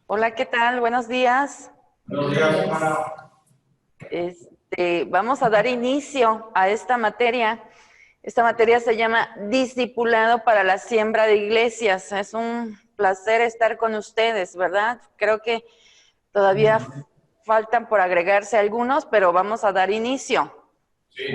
Hola, ¿qué tal? Buenos días. Buenos días, hermana. Vamos a dar inicio a esta materia. Esta materia se llama Discipulado para la Siembra de Iglesias. Es un placer estar con ustedes, ¿verdad? Creo que todavía faltan por agregarse algunos, pero vamos a dar inicio. Sí.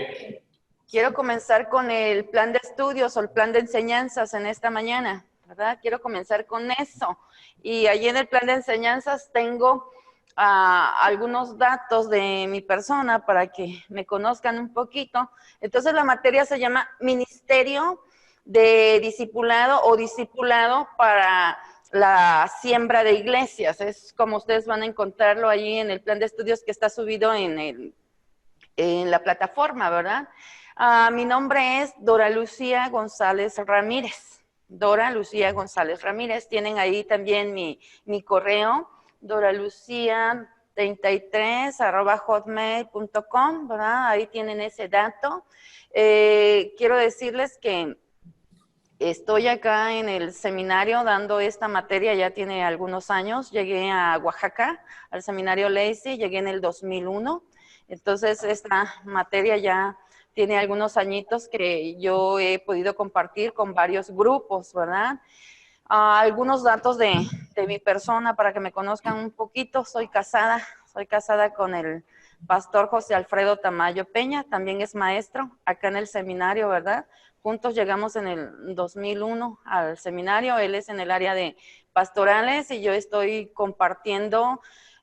Quiero comenzar con el plan de estudios o el plan de enseñanzas en esta mañana, ¿verdad? Quiero comenzar con eso. Y allí en el plan de enseñanzas tengo algunos datos de mi persona para que me conozcan un poquito. Entonces la materia se llama Ministerio de Discipulado o Discipulado para la Siembra de Iglesias. Es como ustedes van a encontrarlo allí en el plan de estudios que está subido en la plataforma, ¿verdad? Mi nombre es Dora Lucía González Ramírez. Dora Lucía González Ramírez. Tienen ahí también mi correo, doralucia33@hotmail.com, ¿verdad? Ahí tienen ese dato. Quiero decirles que estoy acá en el seminario dando esta materia, ya tiene algunos años. Llegué a Oaxaca, al seminario Lacey, llegué en el 2001. Entonces, esta materia ya tiene algunos añitos que yo he podido compartir con varios grupos, ¿verdad? Algunos datos de mi persona para que me conozcan un poquito. Soy casada con el pastor José Alfredo Tamayo Peña, también es maestro acá en el seminario, ¿verdad? Juntos llegamos en el 2001 al seminario, él es en el área de pastorales y yo estoy compartiendo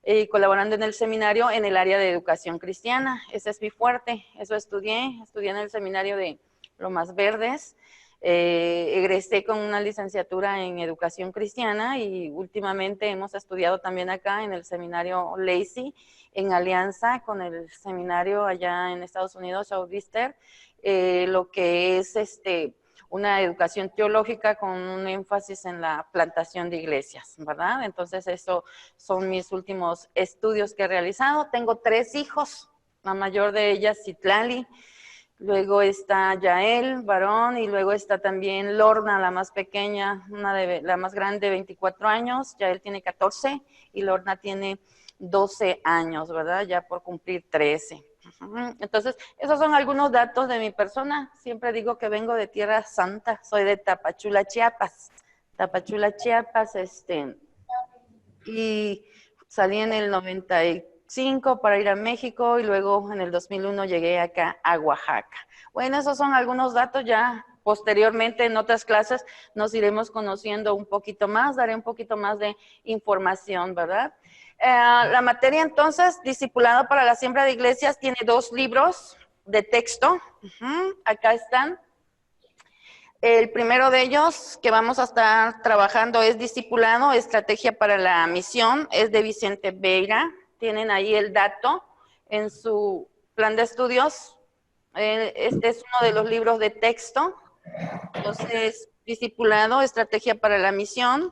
y colaborando en el seminario en el área de educación cristiana. Ese es mi fuerte, eso estudié en el seminario de Lomas Verdes. Egresé con una licenciatura en educación cristiana y últimamente hemos estudiado también acá en el seminario Lacey, en alianza con el seminario allá en Estados Unidos, Southeastern, lo que es una educación teológica con un énfasis en la plantación de iglesias, ¿verdad? Entonces, eso son mis últimos estudios que he realizado. Tengo 3 hijos, la mayor de ellas, Citlali. Luego está Yael, varón, y luego está también Lorna, la más pequeña, la más grande, 24 años. Yael tiene 14 y Lorna tiene 12 años, ¿verdad? Ya por cumplir 13. Entonces, esos son algunos datos de mi persona. Siempre digo que vengo de Tierra Santa, soy de Tapachula, Chiapas. Tapachula, Chiapas, y salí en el 95 para ir a México y luego en el 2001 llegué acá a Oaxaca. Bueno, esos son algunos datos. Ya posteriormente en otras clases nos iremos conociendo un poquito más, daré un poquito más de información, ¿verdad? La materia entonces, Discipulado para la Siembra de Iglesias, tiene 2 libros de texto. Acá están. El primero de ellos que vamos a estar trabajando es Discipulado, Estrategia para la Misión, es de Vicente Veira. Tienen ahí el dato en su plan de estudios. Este es uno de los libros de texto. Entonces, Discipulado, Estrategia para la Misión.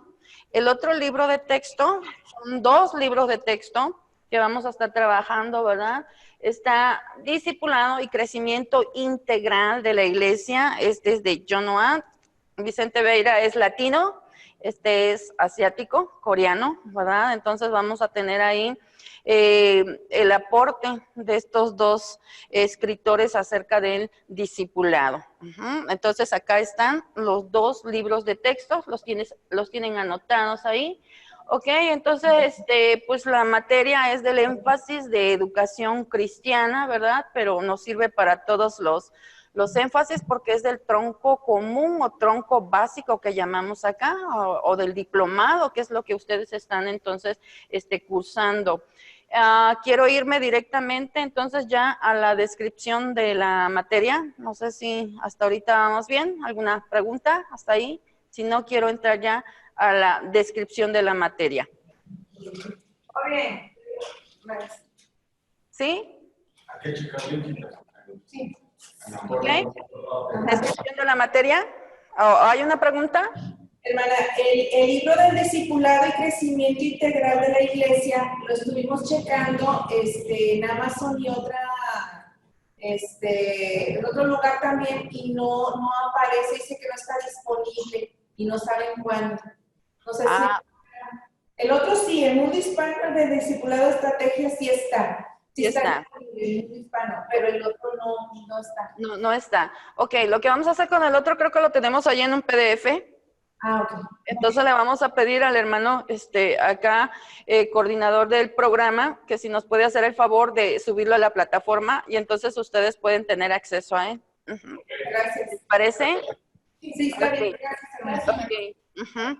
El otro libro de texto, son 2 libros de texto que vamos a estar trabajando, ¿verdad? Está Discipulado y Crecimiento Integral de la Iglesia. Este es de John Oatt. Vicente Veira es latino, este es asiático, coreano, ¿verdad? Entonces vamos a tener ahí el aporte de estos 2 escritores acerca del discipulado. Entonces acá están los 2 libros de textos, los tienen anotados ahí. Ok, entonces, pues la materia es del énfasis de educación cristiana, ¿verdad? Pero nos sirve para todos los énfasis porque es del tronco común o tronco básico que llamamos acá, o del diplomado, que es lo que ustedes están entonces cursando. Quiero irme directamente entonces ya a la descripción de la materia. No sé si hasta ahorita vamos bien. ¿Alguna pregunta hasta ahí? Si no, quiero entrar ya a la descripción de la materia. Oye, ¿Sí? ¿a qué chica sí. ¿Ok? ¿Descripción de la materia? ¿Hay una pregunta? Hermana, el libro del discipulado y crecimiento integral de la iglesia lo estuvimos checando en Amazon y en otro lugar también y no aparece, dice que no está disponible y no saben cuándo. No sé si... Ah, El otro sí, el mundo hispano de discipulado de estrategia sí está. Sí está. En el mundo hispano, pero el otro no está. No, no está. Ok, lo que vamos a hacer con el otro creo que lo tenemos ahí en un PDF. Ah, ok. Entonces le vamos a pedir al hermano acá, coordinador del programa, que si nos puede hacer el favor de subirlo a la plataforma y entonces ustedes pueden tener acceso a él. Uh-huh. Gracias. ¿Les parece? Sí, está Okay. bien. Gracias. Okay. Uh-huh.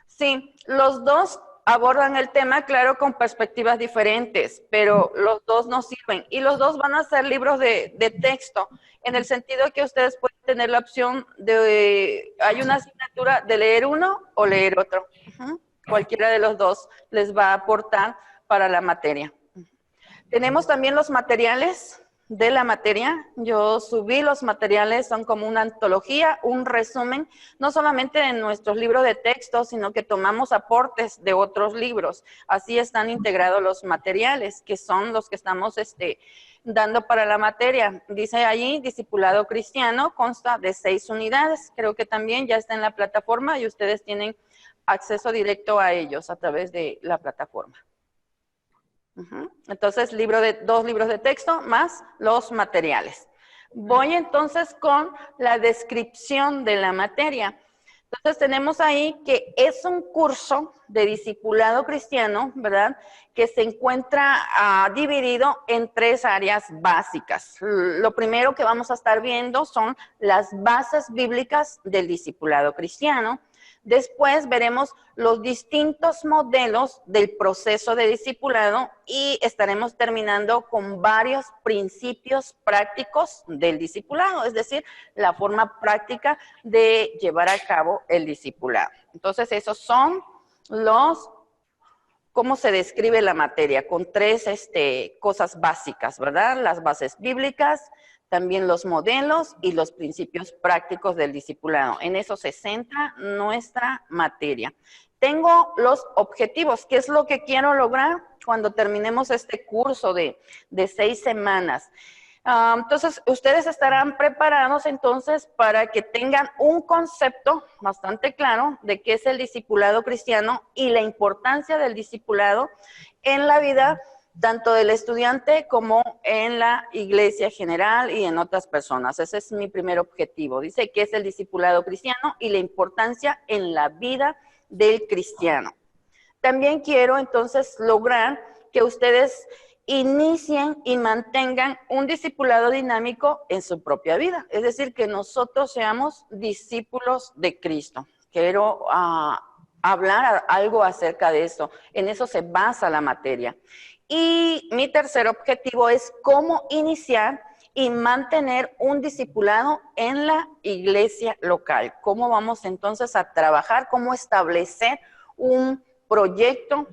Sí, los dos abordan el tema, claro, con perspectivas diferentes, pero los dos nos sirven. Y los dos van a ser libros de texto, en el sentido que ustedes pueden tener la opción de, hay una asignatura de leer uno o leer otro. Uh-huh. Cualquiera de los dos les va a aportar para la materia. Tenemos también los materiales de la materia. Yo subí los materiales, son como una antología, un resumen, no solamente de nuestros libros de texto, sino que tomamos aportes de otros libros. Así están integrados los materiales, que son los que estamos dando para la materia. Dice allí, Discipulado Cristiano, consta de 6 unidades. Creo que también ya está en la plataforma y ustedes tienen acceso directo a ellos a través de la plataforma. Entonces, dos libros de texto más los materiales. Voy entonces con la descripción de la materia. Entonces, tenemos ahí que es un curso de discipulado cristiano, ¿verdad? Que se encuentra dividido en 3 áreas básicas. Lo primero que vamos a estar viendo son las bases bíblicas del discipulado cristiano. Después veremos los distintos modelos del proceso de discipulado y estaremos terminando con varios principios prácticos del discipulado, es decir, la forma práctica de llevar a cabo el discipulado. Entonces, esos son cómo se describe la materia, con 3 cosas básicas, ¿verdad? Las bases bíblicas, también los modelos y los principios prácticos del discipulado. En eso se centra nuestra materia. Tengo los objetivos, ¿qué es lo que quiero lograr cuando terminemos este curso de 6 semanas? Entonces, ustedes estarán preparados entonces para que tengan un concepto bastante claro de qué es el discipulado cristiano y la importancia del discipulado en la vida tanto del estudiante como en la iglesia general y en otras personas. Ese es mi primer objetivo. Dice que es el discipulado cristiano y la importancia en la vida del cristiano. También quiero entonces lograr que ustedes inicien y mantengan un discipulado dinámico en su propia vida. Es decir, que nosotros seamos discípulos de Cristo. Quiero hablar algo acerca de eso. En eso se basa la materia. Y mi tercer objetivo es cómo iniciar y mantener un discipulado en la iglesia local. ¿Cómo vamos entonces a trabajar? ¿Cómo establecer un proyecto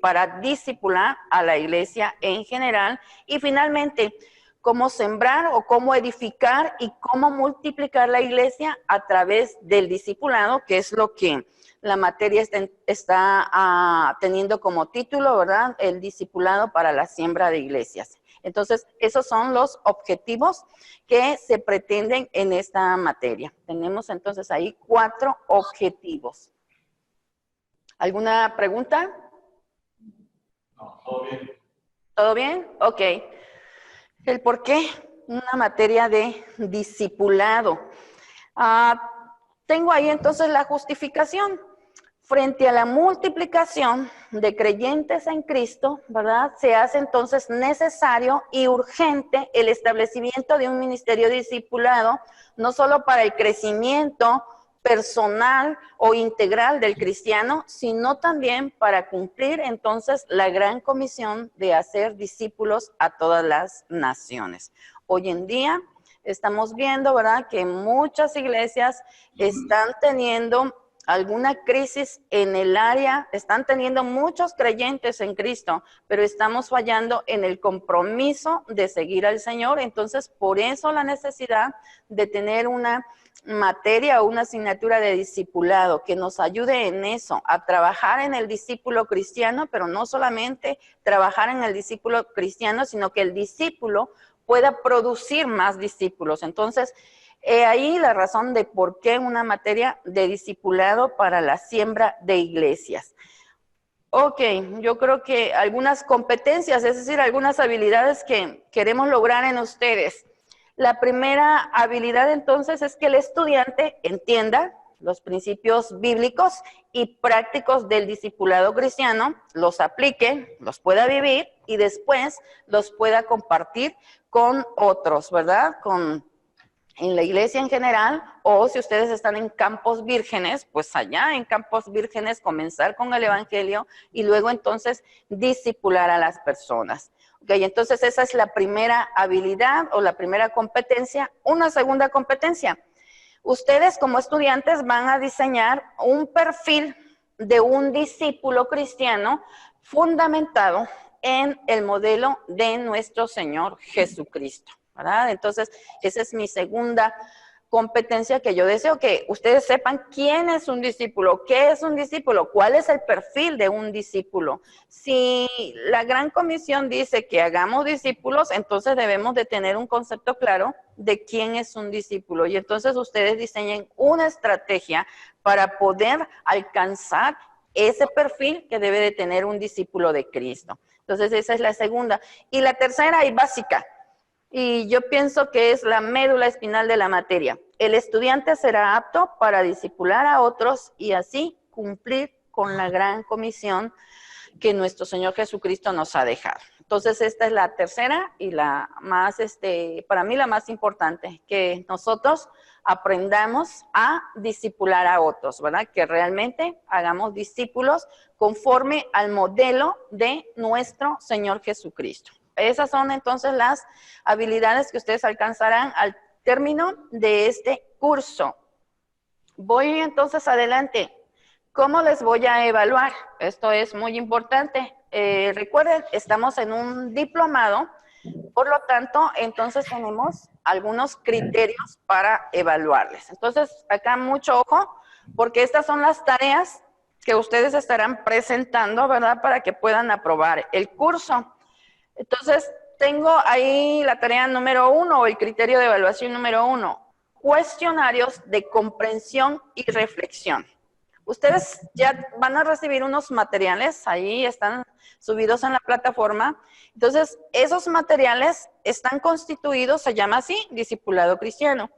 para discipular a la iglesia en general? Y finalmente, cómo sembrar o cómo edificar y cómo multiplicar la iglesia a través del discipulado, que es lo que la materia está teniendo como título, ¿verdad? El discipulado para la siembra de iglesias. Entonces, esos son los objetivos que se pretenden en esta materia. Tenemos entonces ahí 4 objetivos. ¿Alguna pregunta? No, todo bien. ¿Todo bien? Ok. ¿El por qué? Una materia de discipulado. Tengo ahí entonces la justificación. Frente a la multiplicación de creyentes en Cristo, ¿verdad? Se hace entonces necesario y urgente el establecimiento de un ministerio discipulado, no solo para el crecimiento personal o integral del cristiano, sino también para cumplir entonces la gran comisión de hacer discípulos a todas las naciones. Hoy en día estamos viendo, ¿verdad?, que muchas iglesias están teniendo alguna crisis en el área, están teniendo muchos creyentes en Cristo, pero estamos fallando en el compromiso de seguir al Señor. Entonces, por eso la necesidad de tener una materia o una asignatura de discipulado que nos ayude en eso, a trabajar en el discípulo cristiano, pero no solamente trabajar en el discípulo cristiano, sino que el discípulo pueda producir más discípulos. Entonces, ahí la razón de por qué una materia de discipulado para la siembra de iglesias. Ok, yo creo que algunas competencias, es decir, algunas habilidades que queremos lograr en ustedes. La primera habilidad entonces es que el estudiante entienda los principios bíblicos y prácticos del discipulado cristiano, los aplique, los pueda vivir y después los pueda compartir con otros, ¿verdad? En la iglesia en general, o si ustedes están en campos vírgenes, pues allá en campos vírgenes comenzar con el evangelio y luego entonces discipular a las personas. Ok, entonces esa es la primera habilidad o la primera competencia. Una segunda competencia. Ustedes como estudiantes van a diseñar un perfil de un discípulo cristiano fundamentado en el modelo de nuestro Señor Jesucristo, ¿verdad? Entonces, esa es mi segunda competencia que yo deseo que ustedes sepan quién es un discípulo, qué es un discípulo, cuál es el perfil de un discípulo. Si la Gran Comisión dice que hagamos discípulos, entonces debemos de tener un concepto claro de quién es un discípulo y entonces ustedes diseñen una estrategia para poder alcanzar ese perfil que debe de tener un discípulo de Cristo. Entonces esa es la segunda. Y la tercera y básica, y yo pienso que es la médula espinal de la materia. El estudiante será apto para discipular a otros y así cumplir con la gran comisión que nuestro Señor Jesucristo nos ha dejado. Entonces, esta es la tercera y la más, para mí la más importante, que nosotros aprendamos a discipular a otros, ¿verdad? Que realmente hagamos discípulos conforme al modelo de nuestro Señor Jesucristo. Esas son entonces las habilidades que ustedes alcanzarán al término de este curso. Voy entonces adelante. ¿Cómo les voy a evaluar? Esto es muy importante. Recuerden, estamos en un diplomado, por lo tanto, entonces tenemos algunos criterios para evaluarles. Entonces, acá mucho ojo, porque estas son las tareas que ustedes estarán presentando, ¿verdad? Para que puedan aprobar el curso. Entonces, tengo ahí la tarea número 1 o el criterio de evaluación número 1, cuestionarios de comprensión y reflexión. Ustedes ya van a recibir unos materiales, ahí están subidos en la plataforma. Entonces, esos materiales están constituidos, se llama así, discipulado cristiano.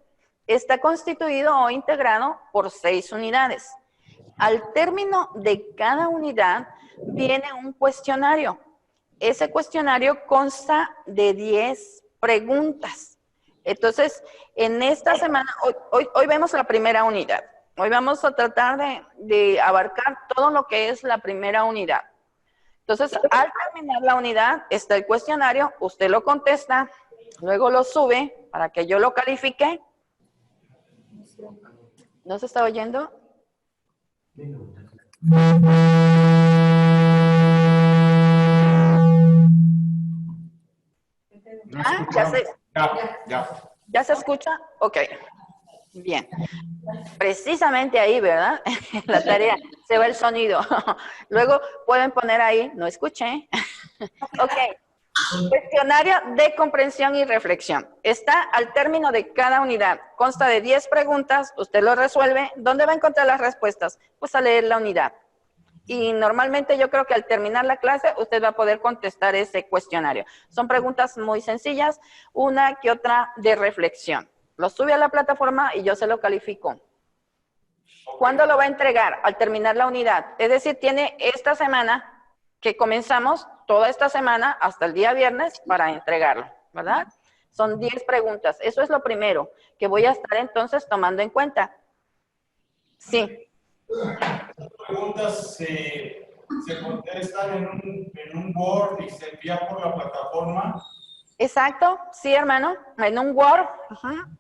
Está constituido o integrado por 6 unidades. Al término de cada unidad viene un cuestionario. Ese cuestionario consta de 10 preguntas. Entonces, en esta semana, hoy vemos la primera unidad. Hoy vamos a tratar de abarcar todo lo que es la primera unidad. Entonces, al terminar la unidad, está el cuestionario, usted lo contesta, luego lo sube para que yo lo califique. ¿No se está oyendo? ¿Ya se escucha? Ok. Bien. Precisamente ahí, ¿verdad? La tarea, se va el sonido. Luego pueden poner ahí, no escuché. Ok. Cuestionario de comprensión y reflexión. Está al término de cada unidad. Consta de 10 preguntas, usted lo resuelve. ¿Dónde va a encontrar las respuestas? Pues a leer la unidad. Y normalmente yo creo que al terminar la clase usted va a poder contestar ese cuestionario. Son preguntas muy sencillas, una que otra de reflexión. Lo sube a la plataforma y yo se lo califico. ¿Cuándo lo va a entregar? Al terminar la unidad. Es decir, tiene esta semana que comenzamos, toda esta semana hasta el día viernes para entregarlo, ¿verdad? Son 10 preguntas. Eso es lo primero que voy a estar entonces tomando en cuenta. Sí. Estas preguntas se contestan en un Word y se envía por la plataforma. Exacto, sí, hermano, en un Word.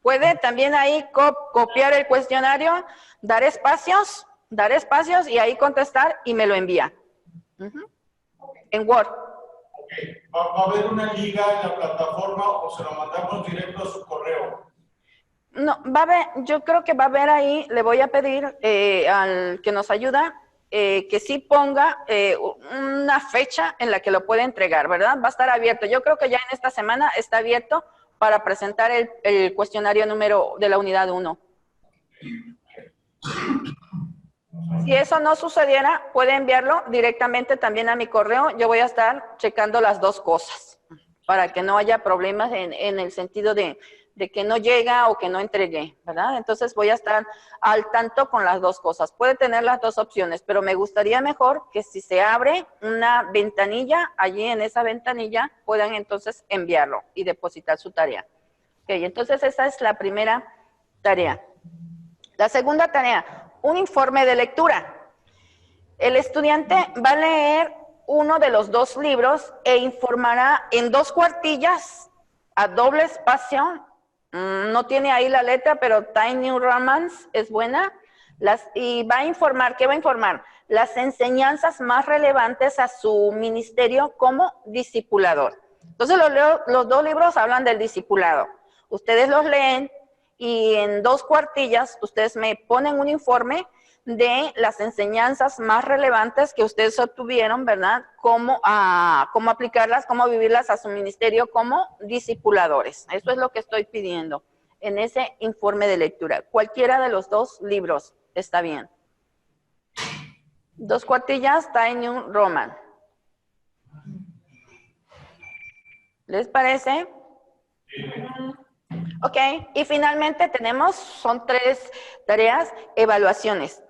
Puede también ahí copiar el cuestionario, dar espacios y ahí contestar y me lo envía. En Word. Okay. ¿Va a haber una liga en la plataforma o se lo mandamos directo a su correo? No, va a haber, yo creo que va a haber ahí, le voy a pedir al que nos ayuda que sí ponga una fecha en la que lo puede entregar, ¿verdad? Va a estar abierto. Yo creo que ya en esta semana está abierto para presentar el cuestionario número de la unidad 1. Si eso no sucediera, puede enviarlo directamente también a mi correo. Yo voy a estar checando las dos cosas para que no haya problemas en el sentido de que no llega o que no entregué, ¿verdad? Entonces voy a estar al tanto con las dos cosas. Puede tener las dos opciones, pero me gustaría mejor que si se abre una ventanilla, allí en esa ventanilla puedan entonces enviarlo y depositar su tarea. Ok, entonces esa es la primera tarea. La segunda tarea, un informe de lectura. El estudiante va a leer uno de los dos libros e informará en 2 cuartillas a doble espacio. No tiene ahí la letra, pero Tiny New Romance es buena. Y va a informar, ¿qué va a informar? Las enseñanzas más relevantes a su ministerio como discipulador. Entonces los 2 libros hablan del discipulado. Ustedes los leen y en 2 cuartillas ustedes me ponen un informe de las enseñanzas más relevantes que ustedes obtuvieron, ¿verdad? Cómo aplicarlas, cómo vivirlas a su ministerio como discipuladores. Eso es lo que estoy pidiendo en ese informe de lectura. Cualquiera de los 2 libros está bien. 2 cuartillas, Tiny New Roman. ¿Les parece? Ok, y finalmente son 3 tareas, evaluaciones.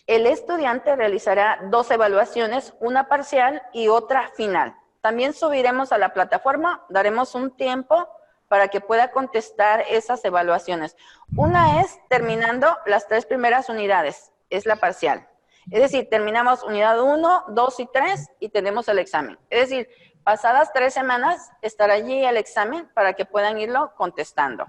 El estudiante realizará 2 evaluaciones, una parcial y otra final. También subiremos a la plataforma, daremos un tiempo para que pueda contestar esas evaluaciones. Una es terminando las 3 primeras unidades, es la parcial. Es decir, terminamos unidad 1, 2 y 3 y tenemos el examen. Es decir, pasadas 3 semanas estará allí el examen para que puedan irlo contestando.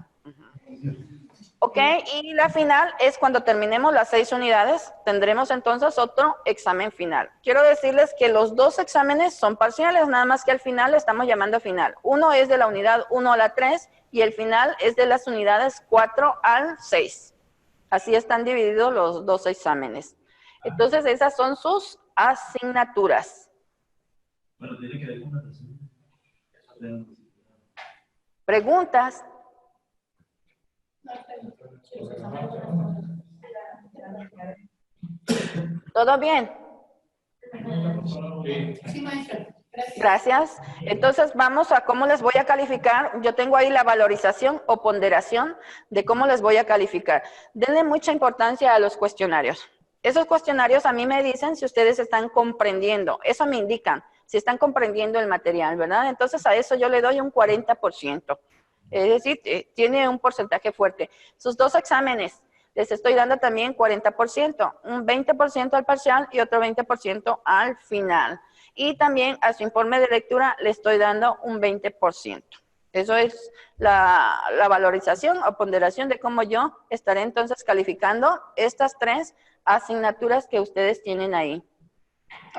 Ok, y la final es cuando terminemos las 6 unidades, tendremos entonces otro examen final. Quiero decirles que los 2 exámenes son parciales, nada más que al final le estamos llamando final. Uno es de la unidad 1 a la 3 y el final es de las unidades 4 al 6. Así están divididos los 2 exámenes. Entonces esas son sus asignaturas. Bueno, tiene que ver con la ¿Preguntas? ¿Todo bien? Sí, maestra. Gracias. Entonces vamos a cómo les voy a calificar. Yo tengo ahí la valorización o ponderación de cómo les voy a calificar. Denle mucha importancia a los cuestionarios. Esos cuestionarios a mí me dicen si ustedes están comprendiendo. Eso me indican si están comprendiendo el material, ¿verdad? Entonces a eso yo le doy un 40%. Es decir, tiene un porcentaje fuerte. Sus 2 exámenes les estoy dando también 40%, un 20% al parcial y otro 20% al final. Y también a su informe de lectura le estoy dando un 20%. Eso es la valorización o ponderación de cómo yo estaré entonces calificando estas 3 asignaturas que ustedes tienen ahí.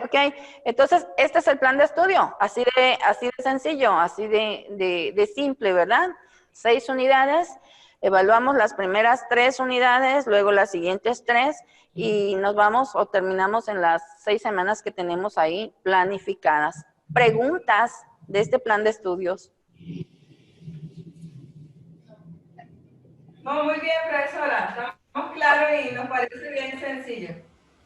Ok, entonces este es el plan de estudio, así de sencillo, así de simple, ¿verdad? 6 unidades, evaluamos las primeras 3 unidades, luego las siguientes 3 y nos vamos o terminamos en las 6 semanas que tenemos ahí planificadas. ¿Preguntas de este plan de estudios? No, muy bien, profesora. Estamos claros y nos parece bien sencillo.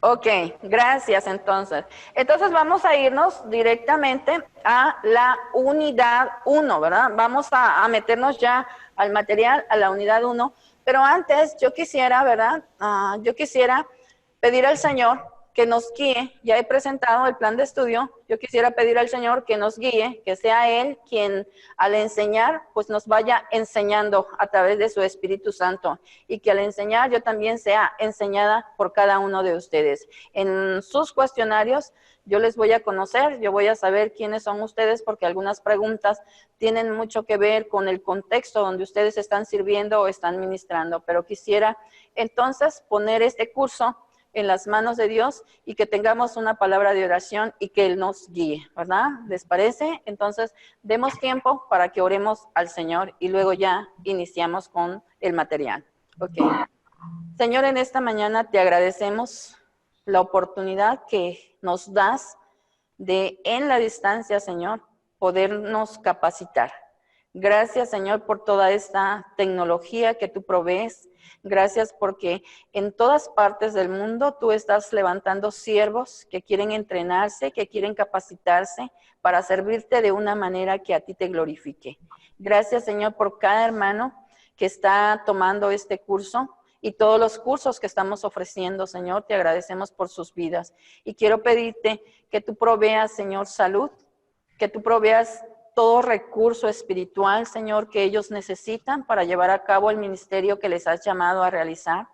Ok, gracias entonces. Entonces vamos a irnos directamente a la unidad 1, ¿verdad? Vamos a meternos ya al material, a la unidad 1. Pero antes yo quisiera, ¿verdad? Yo quisiera pedir al Señor que nos guíe. Ya he presentado el plan de estudio. Yo quisiera pedir al Señor que nos guíe, que sea Él quien al enseñar, pues nos vaya enseñando a través de su Espíritu Santo. Y que al enseñar yo también sea enseñada por cada uno de ustedes. En sus cuestionarios yo les voy a conocer, yo voy a saber quiénes son ustedes porque algunas preguntas tienen mucho que ver con el contexto donde ustedes están sirviendo o están ministrando. Pero quisiera entonces poner este curso en las manos de Dios y que tengamos una palabra de oración y que Él nos guíe, ¿verdad? ¿Les parece? Entonces, demos tiempo para que oremos al Señor y luego ya iniciamos con el material. Ok. Señor, en esta mañana te agradecemos la oportunidad que nos das de, en la distancia, Señor, podernos capacitar. Gracias, Señor, por toda esta tecnología que tú provees. Gracias porque en todas partes del mundo tú estás levantando siervos que quieren entrenarse, que quieren capacitarse para servirte de una manera que a ti te glorifique. Gracias, Señor, por cada hermano que está tomando este curso y todos los cursos que estamos ofreciendo, Señor. Te agradecemos por sus vidas. Y quiero pedirte que tú proveas, Señor, salud, que tú proveas todo recurso espiritual, Señor, que ellos necesitan para llevar a cabo el ministerio que les has llamado a realizar.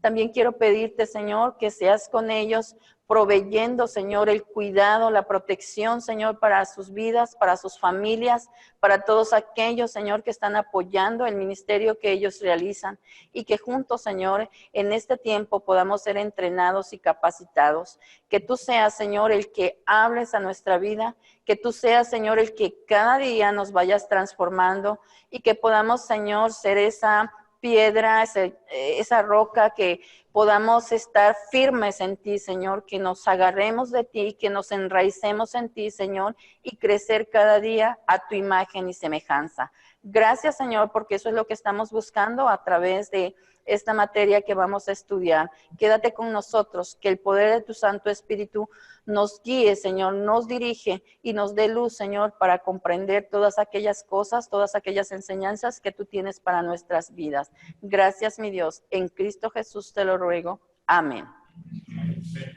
También quiero pedirte, Señor, que seas con ellos proveyendo, Señor, el cuidado, la protección, Señor, para sus vidas, para sus familias, para todos aquellos, Señor, que están apoyando el ministerio que ellos realizan y que juntos, Señor, en este tiempo podamos ser entrenados y capacitados. Que tú seas, Señor, el que hables a nuestra vida, que tú seas, Señor, el que cada día nos vayas transformando y que podamos, Señor, ser esa piedra, esa roca, que podamos estar firmes en ti, Señor, que nos agarremos de ti, que nos enraicemos en ti, Señor, y crecer cada día a tu imagen y semejanza. Gracias, Señor, porque eso es lo que estamos buscando a través de esta materia que vamos a estudiar. Quédate con nosotros, que el poder de tu Santo Espíritu nos guíe, Señor, nos dirige y nos dé luz, Señor, para comprender todas aquellas cosas, todas aquellas enseñanzas que tú tienes para nuestras vidas. Gracias, mi Dios. En Cristo Jesús te lo ruego. Amén.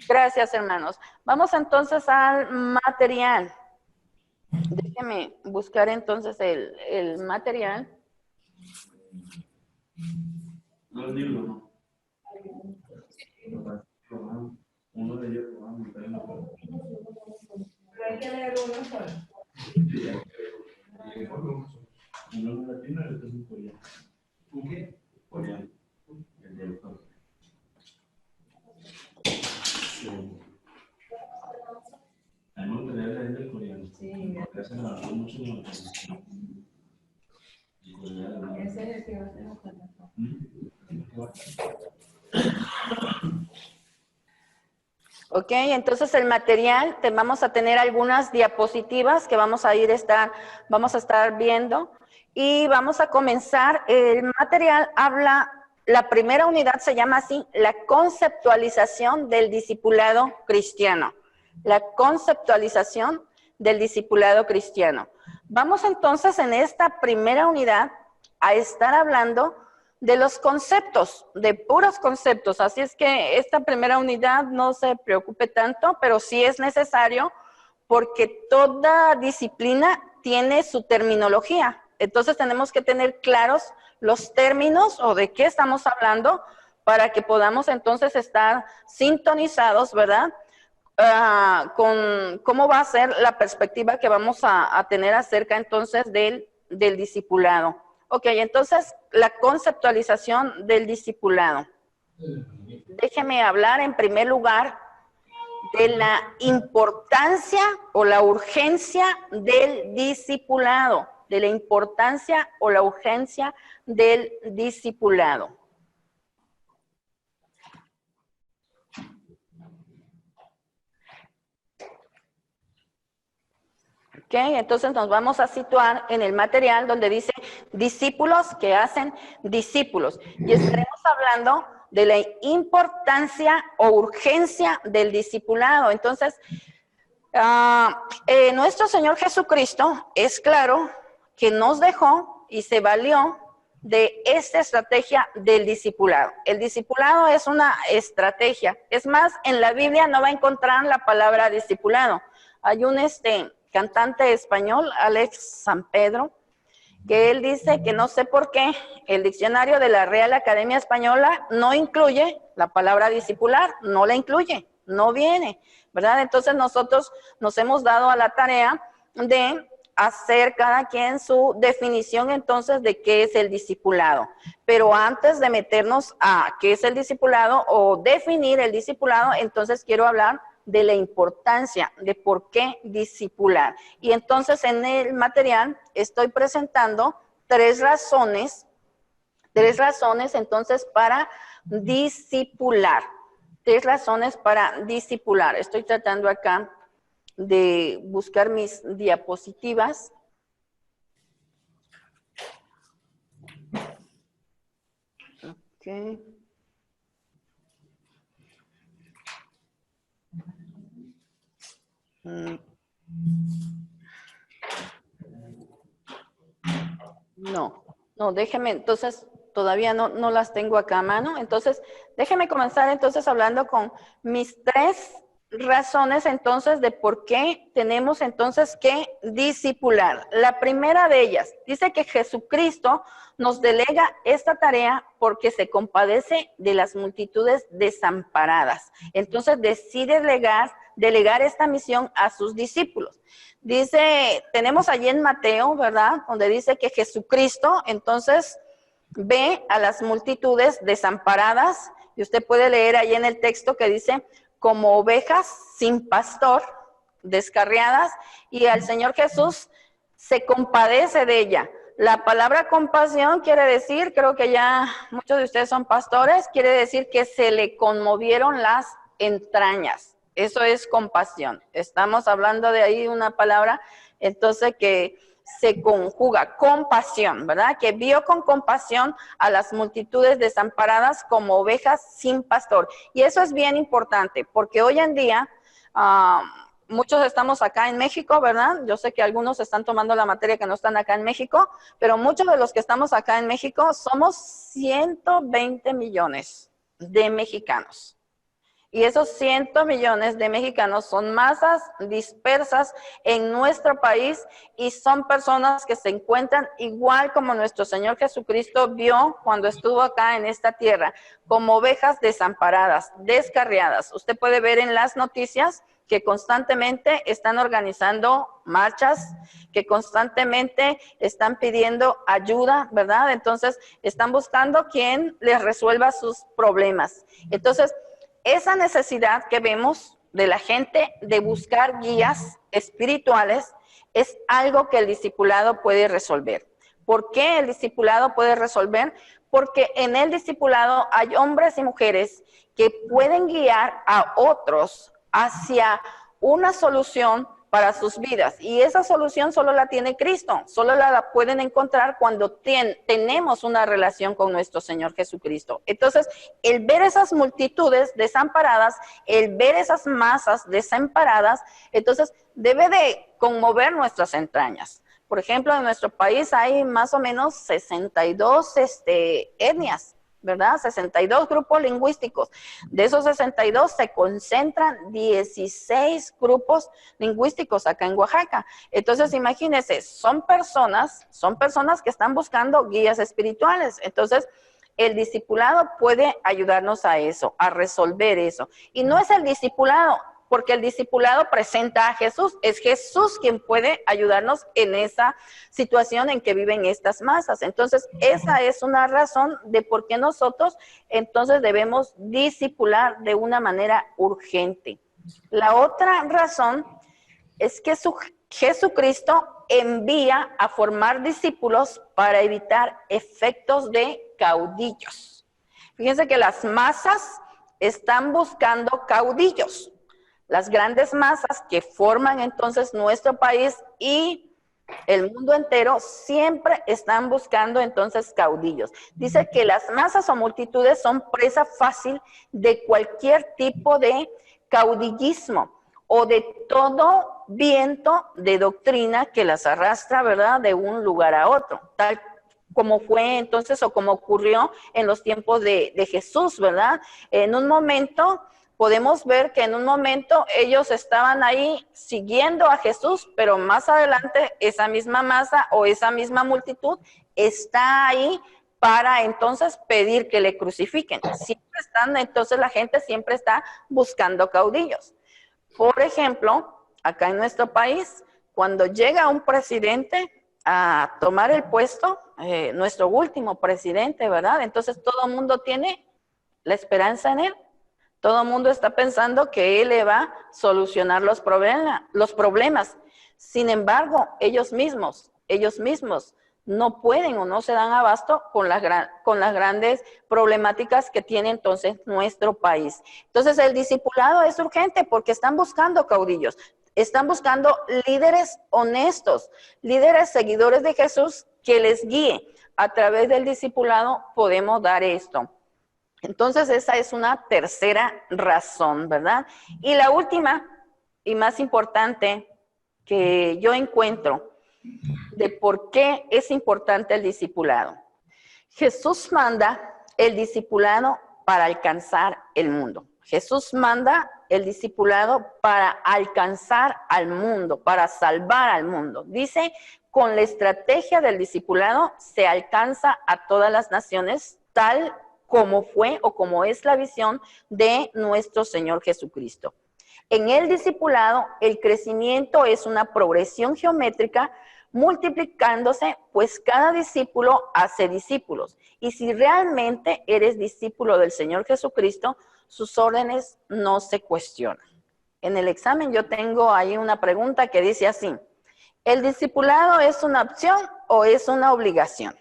Gracias, hermanos. Vamos entonces al material. Déjeme buscar entonces el material. No el libro, ¿no? Uno de ellos, Pero hay que leer uno solo. uno en latino y otro en coreano. ¿Un qué? Coreano. El de los dos. A mí me gustaría leer el coreano. Sí. Porque hacen mucho en Ese es el que va a ser la plataforma. Ok, entonces el material, vamos a tener algunas diapositivas que vamos a estar viendo y vamos a comenzar. El material habla, la primera unidad se llama así, la conceptualización del discipulado cristiano. La conceptualización del discipulado cristiano. Vamos entonces en esta primera unidad a estar hablando de los conceptos, de puros conceptos. Así es que esta primera unidad no se preocupe tanto, pero sí es necesario porque toda disciplina tiene su terminología. Entonces tenemos que tener claros los términos o de qué estamos hablando para que podamos entonces estar sintonizados, ¿verdad? Con cómo va a ser la perspectiva que vamos a tener acerca entonces del discipulado. Ok, entonces la conceptualización del discipulado. Déjeme hablar en primer lugar de la importancia o la urgencia del discipulado, de la importancia o la urgencia del discipulado. Ok, entonces nos vamos a situar en el material donde dice discípulos que hacen discípulos. Y estaremos hablando de la importancia o urgencia del discipulado. Entonces, nuestro Señor Jesucristo es claro que nos dejó y se valió de esta estrategia del discipulado. El discipulado es una estrategia. Es más, en la Biblia no va a encontrar la palabra discipulado. Hay un cantante español, Alex San Pedro, que él dice que no sé por qué el diccionario de la Real Academia Española no incluye la palabra discipular, no la incluye, no viene, ¿verdad? Entonces nosotros nos hemos dado a la tarea de hacer cada quien su definición entonces de qué es el discipulado. Pero antes de meternos a qué es el discipulado o definir el discipulado, entonces quiero hablar de la importancia de por qué discipular. Y entonces en el material estoy presentando tres razones entonces para discipular. Tres razones para discipular. Estoy tratando acá de buscar mis diapositivas. Ok. No, déjeme, entonces, todavía no las tengo acá a mano. Entonces, déjeme comenzar entonces hablando con mis 3 razones entonces de por qué tenemos entonces que discipular. La primera de ellas, dice que Jesucristo nos delega esta tarea porque se compadece de las multitudes desamparadas. Entonces, decide delegar esta misión a sus discípulos. Dice, tenemos allí en Mateo, ¿verdad? Donde dice que Jesucristo, entonces, ve a las multitudes desamparadas, y usted puede leer ahí en el texto que dice, como ovejas sin pastor, descarriadas, y al Señor Jesús se compadece de ella. La palabra compasión quiere decir, creo que ya muchos de ustedes son pastores, quiere decir que se le conmovieron las entrañas. Eso es compasión. Estamos hablando de ahí una palabra, entonces, que se conjuga, compasión, ¿verdad? Que vio con compasión a las multitudes desamparadas como ovejas sin pastor. Y eso es bien importante, porque hoy en día, muchos estamos acá en México, ¿verdad? Yo sé que algunos están tomando la materia que no están acá en México, pero muchos de los que estamos acá en México somos 120 millones de mexicanos. Y esos 100 millones de mexicanos son masas dispersas en nuestro país y son personas que se encuentran igual como nuestro Señor Jesucristo vio cuando estuvo acá en esta tierra, como ovejas desamparadas, descarriadas. Usted puede ver en las noticias que constantemente están organizando marchas, que constantemente están pidiendo ayuda, ¿verdad? Entonces, están buscando quien les resuelva sus problemas. Entonces, esa necesidad que vemos de la gente de buscar guías espirituales es algo que el discipulado puede resolver. ¿Por qué el discipulado puede resolver? Porque en el discipulado hay hombres y mujeres que pueden guiar a otros hacia una solución para sus vidas. Y esa solución solo la tiene Cristo, solo la pueden encontrar cuando tenemos una relación con nuestro Señor Jesucristo. Entonces, el ver esas multitudes desamparadas, el ver esas masas desamparadas, entonces debe de conmover nuestras entrañas. Por ejemplo, en nuestro país hay más o menos 62 etnias, ¿verdad? 62 grupos lingüísticos. De esos 62 se concentran 16 grupos lingüísticos acá en Oaxaca. Entonces, imagínense, son personas que están buscando guías espirituales. Entonces, el discipulado puede ayudarnos a eso, a resolver eso. Y no es el discipulado, porque el discipulado presenta a Jesús. Es Jesús quien puede ayudarnos en esa situación en que viven estas masas. Entonces, esa es una razón de por qué nosotros entonces debemos discipular de una manera urgente. La otra razón es que Jesucristo envía a formar discípulos para evitar efectos de caudillos. Fíjense que las masas están buscando caudillos. Las grandes masas que forman entonces nuestro país y el mundo entero siempre están buscando entonces caudillos. Dice que las masas o multitudes son presa fácil de cualquier tipo de caudillismo o de todo viento de doctrina que las arrastra, ¿verdad?, de un lugar a otro, tal como fue entonces o como ocurrió en los tiempos de Jesús, ¿verdad? En un momento podemos ver que en un momento ellos estaban ahí siguiendo a Jesús, pero más adelante esa misma masa o esa misma multitud está ahí para entonces pedir que le crucifiquen. Siempre están, entonces la gente siempre está buscando caudillos. Por ejemplo, acá en nuestro país, cuando llega un presidente a tomar el puesto, nuestro último presidente, ¿verdad? Entonces todo el mundo tiene la esperanza en él. Todo el mundo está pensando que él le va a solucionar los problemas. Sin embargo, ellos mismos no pueden o no se dan abasto con las grandes problemáticas que tiene entonces nuestro país. Entonces, el discipulado es urgente porque están buscando caudillos, están buscando líderes honestos, líderes seguidores de Jesús que les guíe. A través del discipulado podemos dar esto. Entonces, esa es una tercera razón, ¿verdad? Y la última y más importante que yo encuentro de por qué es importante el discipulado. Jesús manda el discipulado para alcanzar el mundo. Jesús manda el discipulado para alcanzar al mundo, para salvar al mundo. Dice, con la estrategia del discipulado se alcanza a todas las naciones, tal como fue o como es la visión de nuestro Señor Jesucristo. En el discipulado, el crecimiento es una progresión geométrica multiplicándose, pues cada discípulo hace discípulos. Y si realmente eres discípulo del Señor Jesucristo, sus órdenes no se cuestionan. En el examen yo tengo ahí una pregunta que dice así: ¿el discipulado es una opción o es una obligación?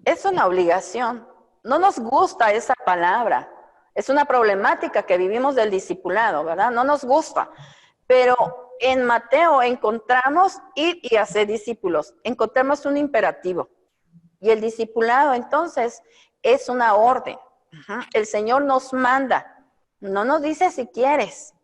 Es una obligación. No nos gusta esa palabra. Es una problemática que vivimos del discipulado, ¿verdad? No nos gusta. Pero en Mateo encontramos ir y hacer discípulos. Encontramos un imperativo. Y el discipulado, entonces, es una orden. El Señor nos manda. No nos dice si quieres.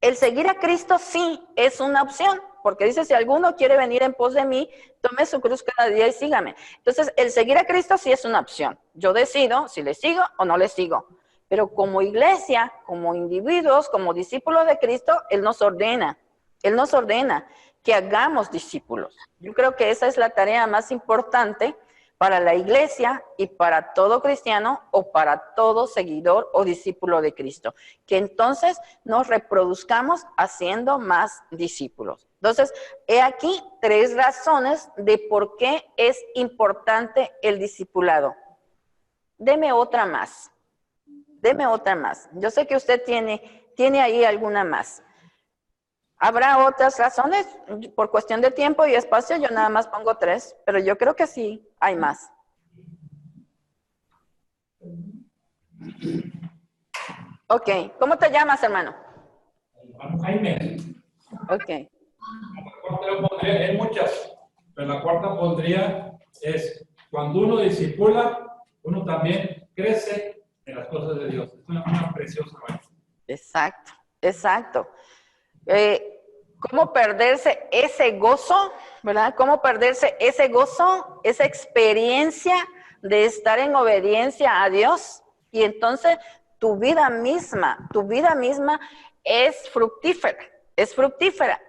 El seguir a Cristo sí es una opción. Porque dice, si alguno quiere venir en pos de mí, tome su cruz cada día y sígame. Entonces, el seguir a Cristo sí es una opción. Yo decido si le sigo o no le sigo. Pero como iglesia, como individuos, como discípulos de Cristo, Él nos ordena que hagamos discípulos. Yo creo que esa es la tarea más importante para la iglesia y para todo cristiano o para todo seguidor o discípulo de Cristo. Que entonces nos reproduzcamos haciendo más discípulos. Entonces, he aquí 3 razones de por qué es importante el discipulado. Deme otra más. Yo sé que usted tiene ahí alguna más. ¿Habrá otras razones? Por cuestión de tiempo y espacio, yo nada más pongo 3, pero yo creo que sí hay más. Ok, ¿cómo te llamas, hermano? Jaime. Ok. La cuarta pondría, hay muchas, pero la cuarta pondría es, cuando uno discipula, uno también crece en las cosas de Dios. Es una preciosa maestra. Exacto. ¿Cómo perderse ese gozo, verdad? ¿Cómo perderse ese gozo, esa experiencia de estar en obediencia a Dios? Y entonces tu vida misma es fructífera.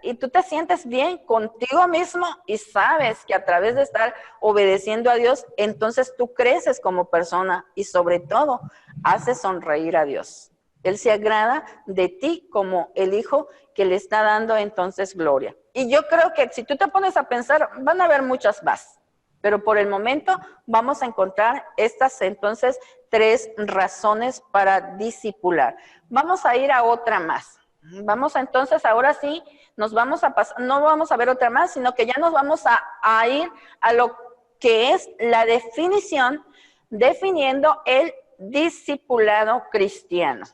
Y tú te sientes bien contigo mismo y sabes que a través de estar obedeciendo a Dios, entonces tú creces como persona y sobre todo haces sonreír a Dios. Él se agrada de ti como el hijo que le está dando entonces gloria. Y yo creo que si tú te pones a pensar, van a haber muchas más. Pero por el momento vamos a encontrar estas entonces 3 razones para discipular. Vamos a ir a otra más. Vamos a entonces, ahora sí, nos vamos a pasar, no vamos a ver otra más, sino que ya nos vamos a ir a lo que es la definición, definiendo el discipulado cristiano.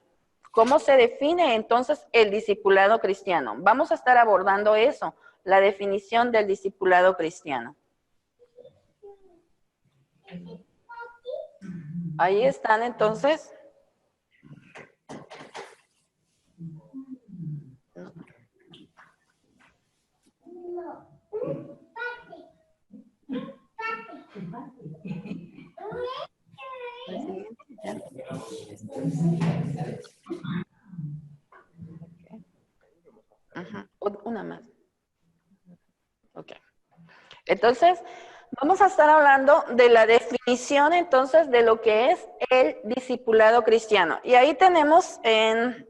¿Cómo se define entonces el discipulado cristiano? Vamos a estar abordando eso, la definición del discipulado cristiano. Ahí están entonces. Una más. Ok. Entonces, vamos a estar hablando de la definición entonces de lo que es el discipulado cristiano. Y ahí tenemos en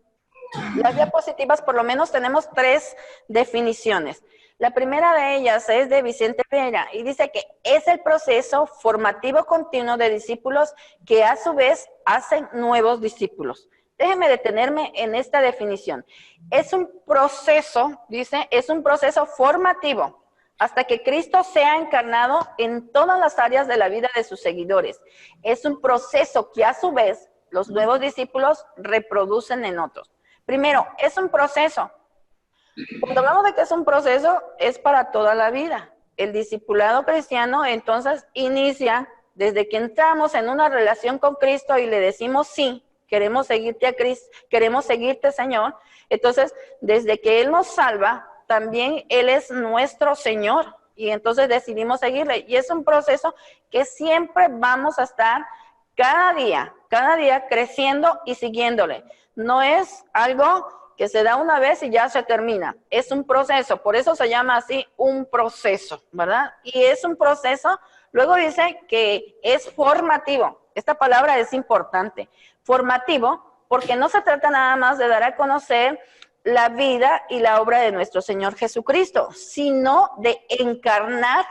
las diapositivas, por lo menos tenemos 3 definiciones. La primera de ellas es de Vicente Vera y dice que es el proceso formativo continuo de discípulos que a su vez hacen nuevos discípulos. Déjenme detenerme en esta definición. Es un proceso, dice, es un proceso formativo hasta que Cristo sea encarnado en todas las áreas de la vida de sus seguidores. Es un proceso que a su vez los nuevos discípulos reproducen en otros. Primero, es un proceso. Cuando hablamos de que es un proceso, es para toda la vida. el discipulado cristiano entonces inicia desde que entramos en una relación con Cristo y le decimos sí, queremos seguirte a Cristo, queremos seguirte, Señor. Entonces, desde que Él nos salva, también Él es nuestro Señor. Y entonces decidimos seguirle. Y es un proceso que siempre vamos a estar cada día creciendo y siguiéndole. No es algo que se da una vez y ya se termina. Es un proceso, por eso se llama así un proceso, ¿verdad? Y es un proceso, luego dice que es formativo. Esta palabra es importante. Formativo, porque no se trata nada más de dar a conocer la vida y la obra de nuestro Señor Jesucristo, sino de encarnar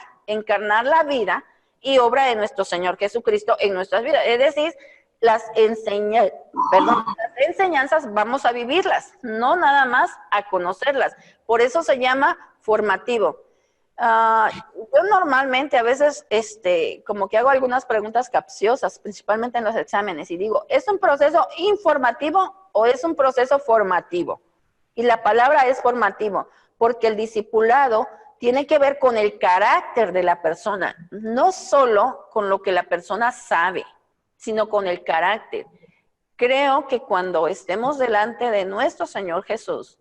la vida y obra de nuestro Señor Jesucristo en nuestras vidas. Es decir, las enseñanzas vamos a vivirlas, no nada más a conocerlas. Por eso se llama formativo. Yo normalmente a veces como que hago algunas preguntas capciosas, principalmente en los exámenes, y digo, ¿es un proceso informativo o es un proceso formativo? Y la palabra es formativo, porque el discipulado tiene que ver con el carácter de la persona, no solo con lo que la persona sabe, sino con el carácter. Creo que cuando estemos delante de nuestro Señor Jesús,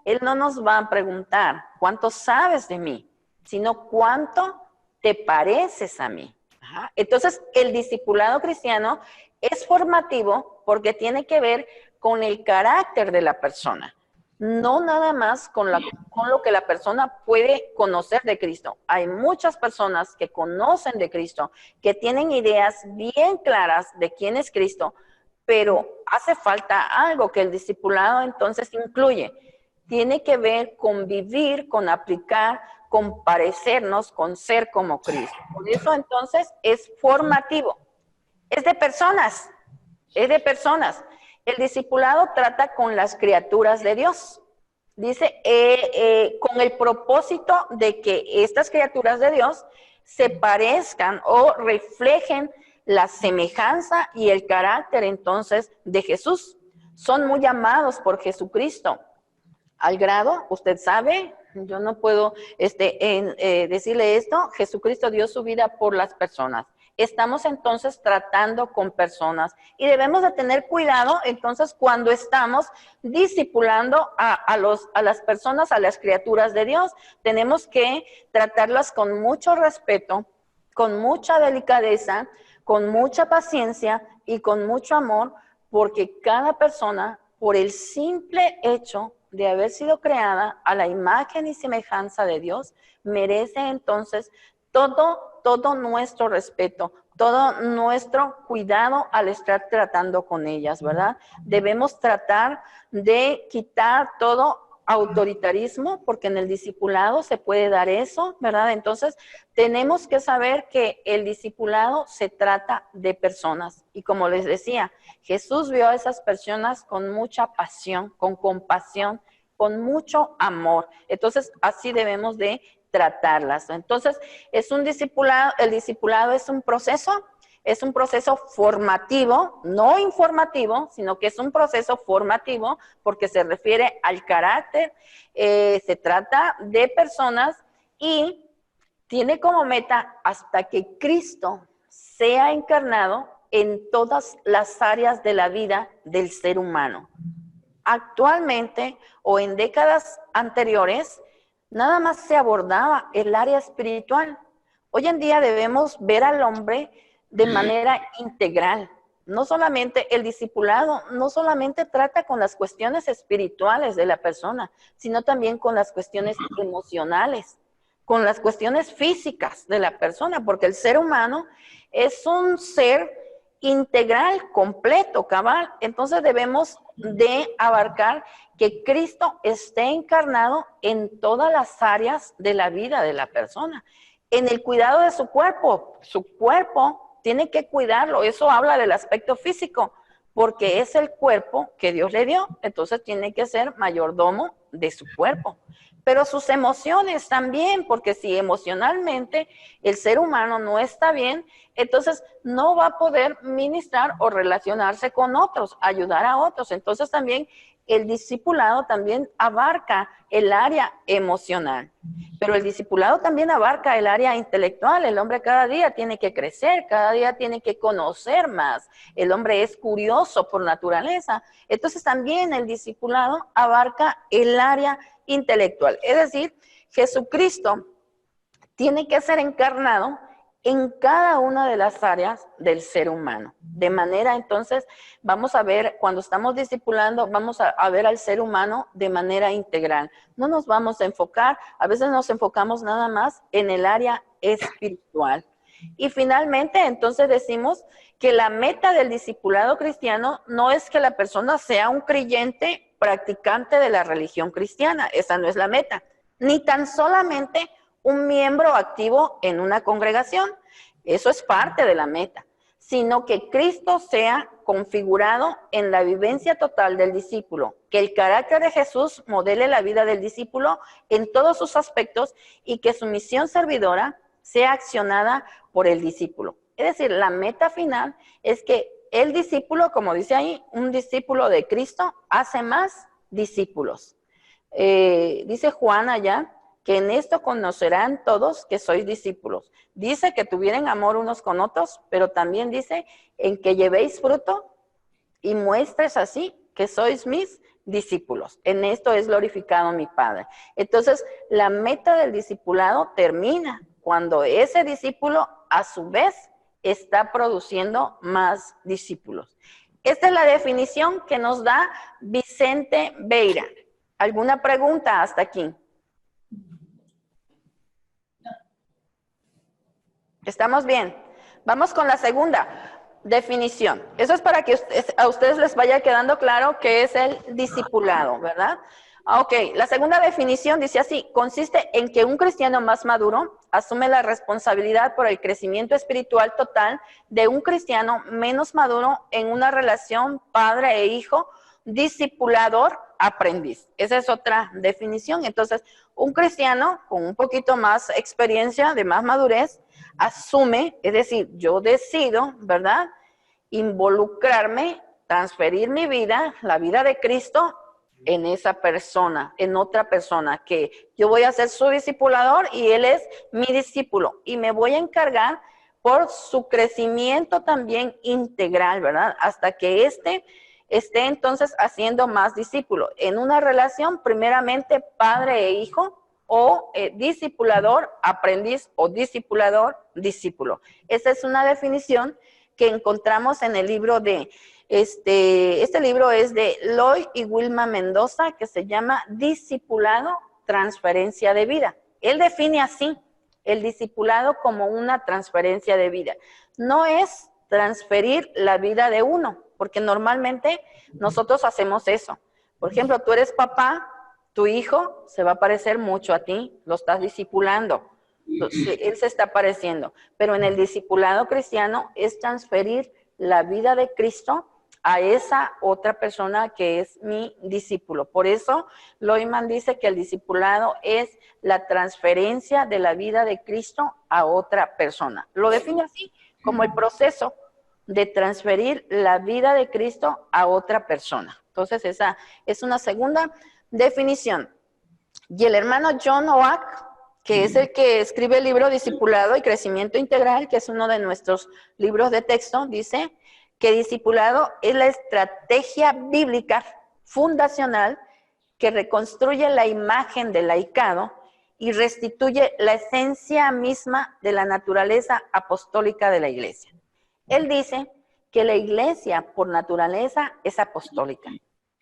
Él no nos va a preguntar cuánto sabes de mí, sino cuánto te pareces a mí. Ajá. Entonces, el discipulado cristiano es formativo porque tiene que ver con el carácter de la persona, no nada más con lo que la persona puede conocer de Cristo. Hay muchas personas que conocen de Cristo, que tienen ideas bien claras de quién es Cristo, pero hace falta algo que el discipulado entonces incluye. Tiene que ver con vivir, con aplicar, con parecernos, con ser como Cristo. Por eso entonces es formativo. Es de personas, es de personas. El discipulado trata con las criaturas de Dios. Dice, con el propósito de que estas criaturas de Dios se parezcan o reflejen la semejanza y el carácter entonces de Jesús. Son muy amados por Jesucristo. Al grado, usted sabe, yo no puedo decirle esto, Jesucristo dio su vida por las personas. Estamos entonces tratando con personas y debemos de tener cuidado entonces cuando estamos discipulando a las personas, a las criaturas de Dios. Tenemos que tratarlas con mucho respeto, con mucha delicadeza, con mucha paciencia y con mucho amor, porque cada persona, por el simple hecho de haber sido creada a la imagen y semejanza de Dios, merece entonces todo nuestro respeto, todo nuestro cuidado al estar tratando con ellas, ¿verdad? Debemos tratar de quitar todo autoritarismo, porque en el discipulado se puede dar eso, ¿verdad? Entonces, tenemos que saber que el discipulado se trata de personas. Y como les decía, Jesús vio a esas personas con mucha pasión, con compasión, con mucho amor. Entonces, así debemos de tratarlas. Entonces, el discipulado es un proceso formativo, no informativo, sino que es un proceso formativo porque se refiere al carácter, se trata de personas y tiene como meta hasta que Cristo sea encarnado en todas las áreas de la vida del ser humano. Actualmente o en décadas anteriores, nada más se abordaba el área espiritual. Hoy en día debemos ver al hombre de manera integral. No solamente el discipulado, no solamente trata con las cuestiones espirituales de la persona, sino también con las cuestiones emocionales, con las cuestiones físicas de la persona, porque el ser humano es un ser integral, completo, cabal. Entonces debemos de abarcar que Cristo esté encarnado en todas las áreas de la vida de la persona. En el cuidado de su cuerpo tiene que cuidarlo. Eso habla del aspecto físico, porque es el cuerpo que Dios le dio. Entonces tiene que ser mayordomo de su cuerpo. Pero sus emociones también, porque si emocionalmente el ser humano no está bien, entonces no va a poder ministrar o relacionarse con otros, ayudar a otros. Entonces también el discipulado también abarca el área emocional, pero el discipulado también abarca el área intelectual. El hombre cada día tiene que crecer, cada día tiene que conocer más. El hombre es curioso por naturaleza. Entonces también el discipulado abarca el área intelectual. Es decir, Jesucristo tiene que ser encarnado en cada una de las áreas del ser humano. De manera, entonces, vamos a ver, cuando estamos discipulando, vamos a ver al ser humano de manera integral. No nos vamos a enfocar, a veces nos enfocamos nada más en el área espiritual. Y finalmente, entonces decimos que la meta del discipulado cristiano no es que la persona sea un creyente practicante de la religión cristiana. Esa no es la meta. Ni tan solamente un miembro activo en una congregación. Eso es parte de la meta. Sino que Cristo sea configurado en la vivencia total del discípulo. Que el carácter de Jesús modele la vida del discípulo en todos sus aspectos y que su misión servidora sea accionada por el discípulo. Es decir, la meta final es que el discípulo, como dice ahí, un discípulo de Cristo hace más discípulos. Dice Juan allá, que en esto conocerán todos que sois discípulos. Dice que tuvieran amor unos con otros, pero también dice en que llevéis fruto y muestres así que sois mis discípulos. En esto es glorificado mi Padre. Entonces, la meta del discipulado termina cuando ese discípulo, a su vez, está produciendo más discípulos. Esta es la definición que nos da Vicente Beira. ¿Alguna pregunta hasta aquí? ¿Estamos bien? Vamos con la segunda definición. Eso es para que a ustedes les vaya quedando claro qué es el discipulado, ¿verdad? Ok, la segunda definición dice así: consiste en que un cristiano más maduro asume la responsabilidad por el crecimiento espiritual total de un cristiano menos maduro en una relación padre e hijo, discipulador, aprendiz. Esa es otra definición. Entonces, un cristiano con un poquito más experiencia, de más madurez, asume, es decir, yo decido, ¿verdad?, involucrarme, transferir mi vida, la vida de Cristo, en esa persona, en otra persona, que yo voy a ser su discipulador y él es mi discípulo. Y me voy a encargar por su crecimiento también integral, ¿verdad? Hasta que esté entonces haciendo más discípulos. En una relación, primeramente, padre e hijo, o discipulador, aprendiz, o discipulador, discípulo. Esa es una definición que encontramos en el libro de, este libro es de Lloyd y Wilma Mendoza, que se llama Discipulado, Transferencia de Vida. Él define así el discipulado como una transferencia de vida. No es transferir la vida de uno, porque normalmente nosotros hacemos eso. Por ejemplo, tú eres papá, tu hijo se va a parecer mucho a ti, lo estás discipulando, él se está pareciendo. Pero en el discipulado cristiano es transferir la vida de Cristo a esa otra persona que es mi discípulo. Por eso Loiman dice que el discipulado es la transferencia de la vida de Cristo a otra persona. Lo define así, como el proceso de transferir la vida de Cristo a otra persona. Entonces esa es una segunda definición. Y el hermano John Oak, que es el que escribe el libro Discipulado y Crecimiento Integral, que es uno de nuestros libros de texto, dice que discipulado es la estrategia bíblica fundacional que reconstruye la imagen del laicado y restituye la esencia misma de la naturaleza apostólica de la iglesia. Él dice que la iglesia por naturaleza es apostólica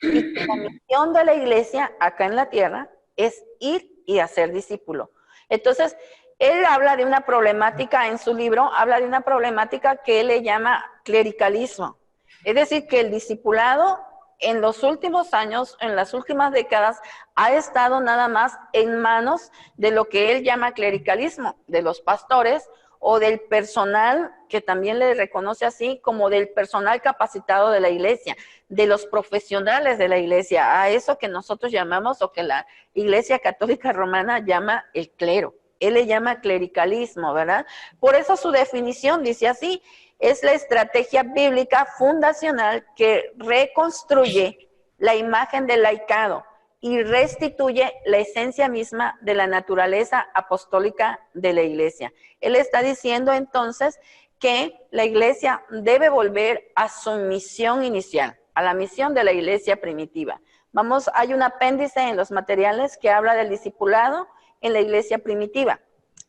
y que la misión de la iglesia acá en la tierra es ir y hacer discípulo. Entonces, él habla de una problemática en su libro, habla de una problemática que él le llama clericalismo. Es decir, que el discipulado en los últimos años, en las últimas décadas, ha estado nada más en manos de lo que él llama clericalismo, de los pastores o del personal, que también le reconoce así, como del personal capacitado de la iglesia, de los profesionales de la iglesia, a eso que nosotros llamamos, o que la Iglesia Católica Romana llama el clero. Él le llama clericalismo, ¿verdad? Por eso su definición dice así: es la estrategia bíblica fundacional que reconstruye la imagen del laicado y restituye la esencia misma de la naturaleza apostólica de la iglesia. Él está diciendo entonces que la iglesia debe volver a su misión inicial, a la misión de la iglesia primitiva. Vamos, hay un apéndice en los materiales que habla del discipulado en la iglesia primitiva.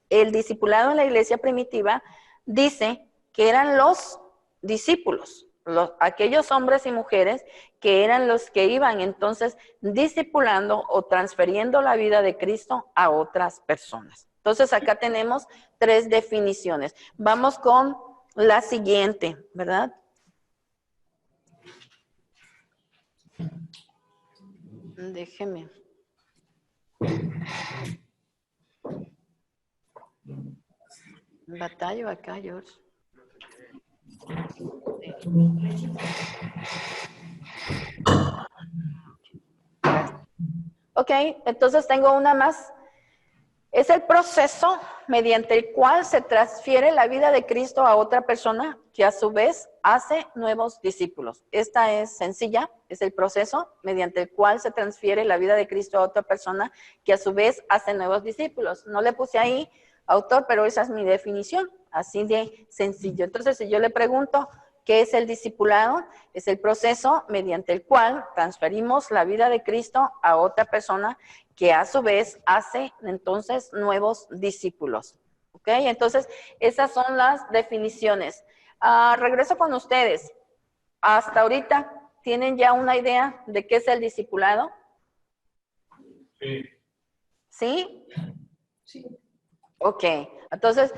El discipulado en la iglesia primitiva dice que eran los discípulos, aquellos hombres y mujeres que eran los que iban entonces discipulando o transfiriendo la vida de Cristo a otras personas. Entonces acá tenemos 3 definiciones. Vamos con la siguiente, ¿verdad? Déjeme. Batallo acá, George. Ok, entonces tengo una más. Es el proceso mediante el cual se transfiere la vida de Cristo a otra persona que a su vez hace nuevos discípulos. Esta es sencilla, es el proceso mediante el cual se transfiere la vida de Cristo a otra persona que a su vez hace nuevos discípulos. No le puse ahí autor, pero esa es mi definición, así de sencillo. Entonces, si yo le pregunto, ¿qué es el discipulado? Es el proceso mediante el cual transferimos la vida de Cristo a otra persona que a su vez hace entonces nuevos discípulos. ¿Ok? Entonces, esas son las definiciones. Regreso con ustedes. Hasta ahorita, ¿tienen ya una idea de qué es el discipulado? Sí. ¿Sí? Sí. Ok. Entonces,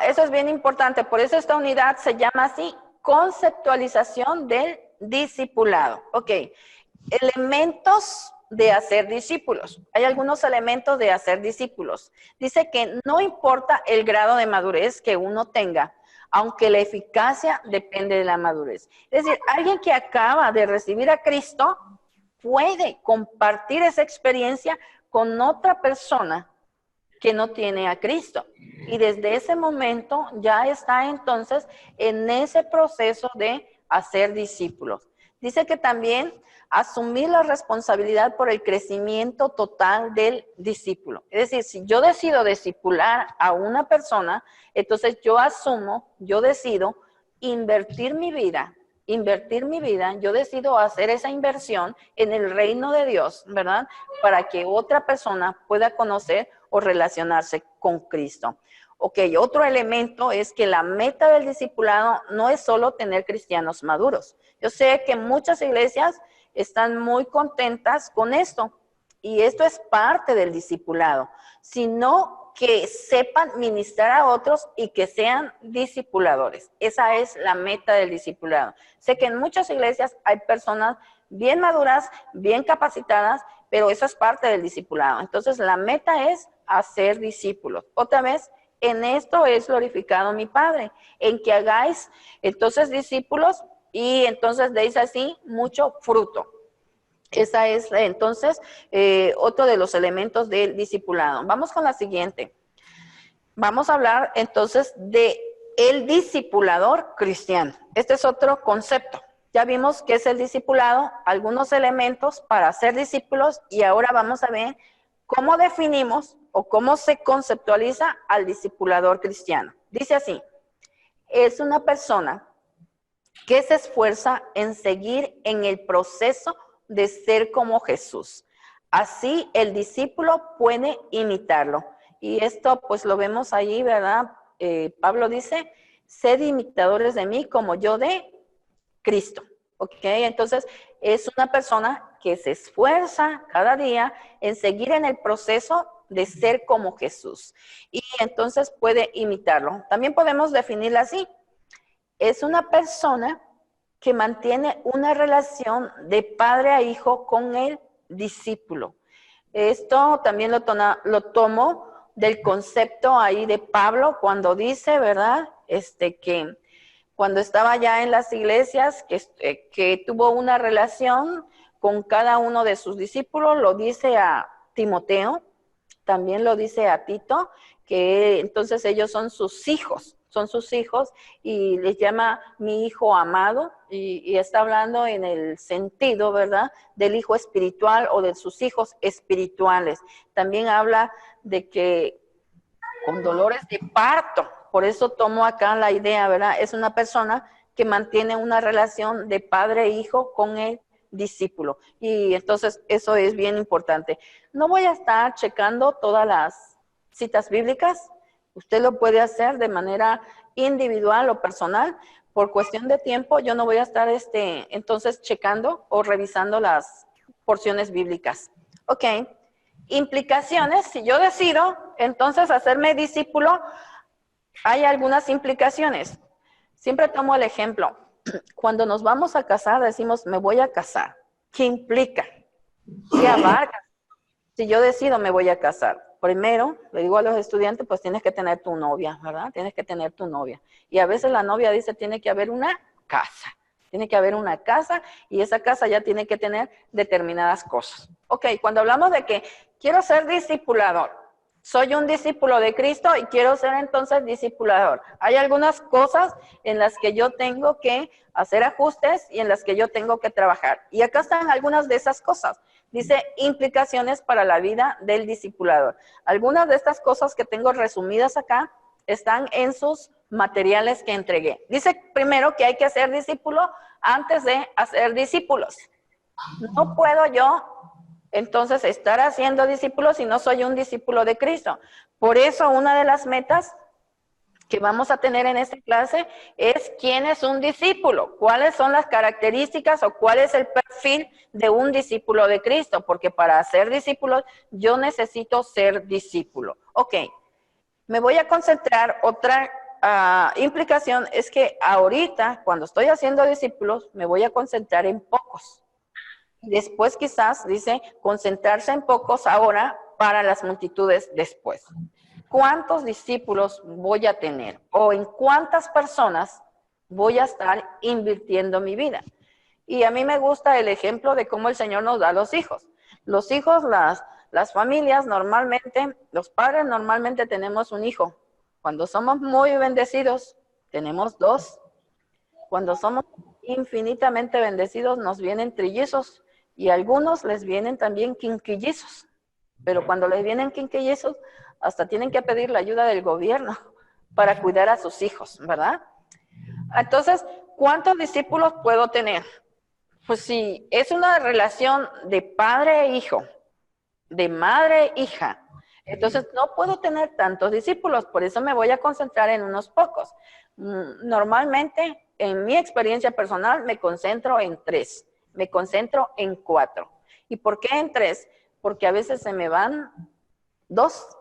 eso es bien importante. Por eso esta unidad se llama así, conceptualización del discipulado. Ok. Elementos de hacer discípulos. Hay algunos elementos de hacer discípulos. Dice que no importa el grado de madurez que uno tenga, aunque la eficacia depende de la madurez. Es decir, alguien que acaba de recibir a Cristo puede compartir esa experiencia con otra persona que no tiene a Cristo. Y desde ese momento ya está entonces en ese proceso de hacer discípulos. Dice que también asumir la responsabilidad por el crecimiento total del discípulo. Es decir, si yo decido discipular a una persona, entonces yo asumo, yo decido invertir mi vida, yo decido hacer esa inversión en el reino de Dios, ¿verdad? Para que otra persona pueda conocer o relacionarse con Cristo. Ok, otro elemento es que la meta del discipulado no es solo tener cristianos maduros. Yo sé que muchas iglesias están muy contentas con esto, y esto es parte del discipulado, sino que sepan ministrar a otros y que sean discipuladores. Esa es la meta del discipulado. Sé que en muchas iglesias hay personas bien maduras, bien capacitadas, pero eso es parte del discipulado. Entonces, la meta es hacer discípulos. Otra vez, en esto es glorificado mi Padre, en que hagáis entonces discípulos y entonces deis así mucho fruto. Esa es entonces otro de los elementos del discipulado. Vamos con la siguiente. Vamos a hablar entonces de el discipulador cristiano. Este es otro concepto. Ya vimos qué es el discipulado, algunos elementos para ser discípulos, y ahora vamos a ver cómo definimos o cómo se conceptualiza al discipulador cristiano. Dice así: es una persona que se esfuerza en seguir en el proceso de ser como Jesús. Así el discípulo puede imitarlo. Y esto pues lo vemos ahí, ¿verdad? Pablo dice, sed imitadores de mí como yo de Cristo. ¿Ok? Entonces es una persona que se esfuerza cada día en seguir en el proceso de ser como Jesús. Y entonces puede imitarlo. También podemos definirla así. Es una persona que mantiene una relación de padre a hijo con el discípulo. Esto también lo tomo del concepto ahí de Pablo cuando dice, ¿verdad? Que cuando estaba ya en las iglesias, que tuvo una relación con cada uno de sus discípulos, lo dice a Timoteo, también lo dice a Tito, que entonces ellos son sus hijos. son sus hijos y les llama mi hijo amado y está hablando en el sentido, ¿verdad?, del hijo espiritual o de sus hijos espirituales. También habla de que con dolores de parto, por eso tomo acá la idea, ¿verdad? Es una persona que mantiene una relación de padre e hijo con el discípulo. Y entonces eso es bien importante. No voy a estar checando todas las citas bíblicas. Usted lo puede hacer de manera individual o personal. Por cuestión de tiempo, yo no voy a estar entonces checando o revisando las porciones bíblicas. Ok. Implicaciones. Si yo decido entonces hacerme discípulo, hay algunas implicaciones. Siempre tomo el ejemplo. Cuando nos vamos a casar, decimos, me voy a casar. ¿Qué implica? ¿Qué abarca? Si yo decido, me voy a casar. Primero, le digo a los estudiantes, pues tienes que tener tu novia, ¿verdad? Tienes que tener tu novia. Y a veces la novia dice, tiene que haber una casa. Tiene que haber una casa y esa casa ya tiene que tener determinadas cosas. Ok, cuando hablamos de que quiero ser discipulador, soy un discípulo de Cristo y quiero ser entonces discipulador. Hay algunas cosas en las que yo tengo que hacer ajustes y en las que yo tengo que trabajar. Y acá están algunas de esas cosas. Dice implicaciones para la vida del discipulador. Algunas de estas cosas que tengo resumidas acá están en sus materiales que entregué. Dice primero que hay que hacer discípulo antes de hacer discípulos. No puedo yo entonces estar haciendo discípulos si no soy un discípulo de Cristo. Por eso una de las metas que vamos a tener en esta clase es quién es un discípulo, cuáles son las características o cuál es el perfil de un discípulo de Cristo, porque para ser discípulo yo necesito ser discípulo. Ok, me voy a concentrar, otra implicación es que ahorita cuando estoy haciendo discípulos me voy a concentrar en pocos. Después quizás, dice, concentrarse en pocos ahora para las multitudes después. ¿Cuántos discípulos voy a tener? ¿O en cuántas personas voy a estar invirtiendo mi vida? Y a mí me gusta el ejemplo de cómo el Señor nos da los hijos. Los hijos, las familias normalmente, los padres normalmente tenemos un hijo. Cuando somos muy bendecidos, tenemos dos. Cuando somos infinitamente bendecidos, nos vienen trillizos. Y a algunos les vienen también quinquillizos. Pero cuando les vienen quinquillizos, hasta tienen que pedir la ayuda del gobierno para cuidar a sus hijos, ¿verdad? Entonces, ¿cuántos discípulos puedo tener? Pues si es una relación de padre e hijo, de madre e hija, entonces no puedo tener tantos discípulos, por eso me voy a concentrar en unos pocos. Normalmente, en mi experiencia personal, me concentro en 3. Me concentro en 4. ¿Y por qué en 3? Porque a veces se me van 2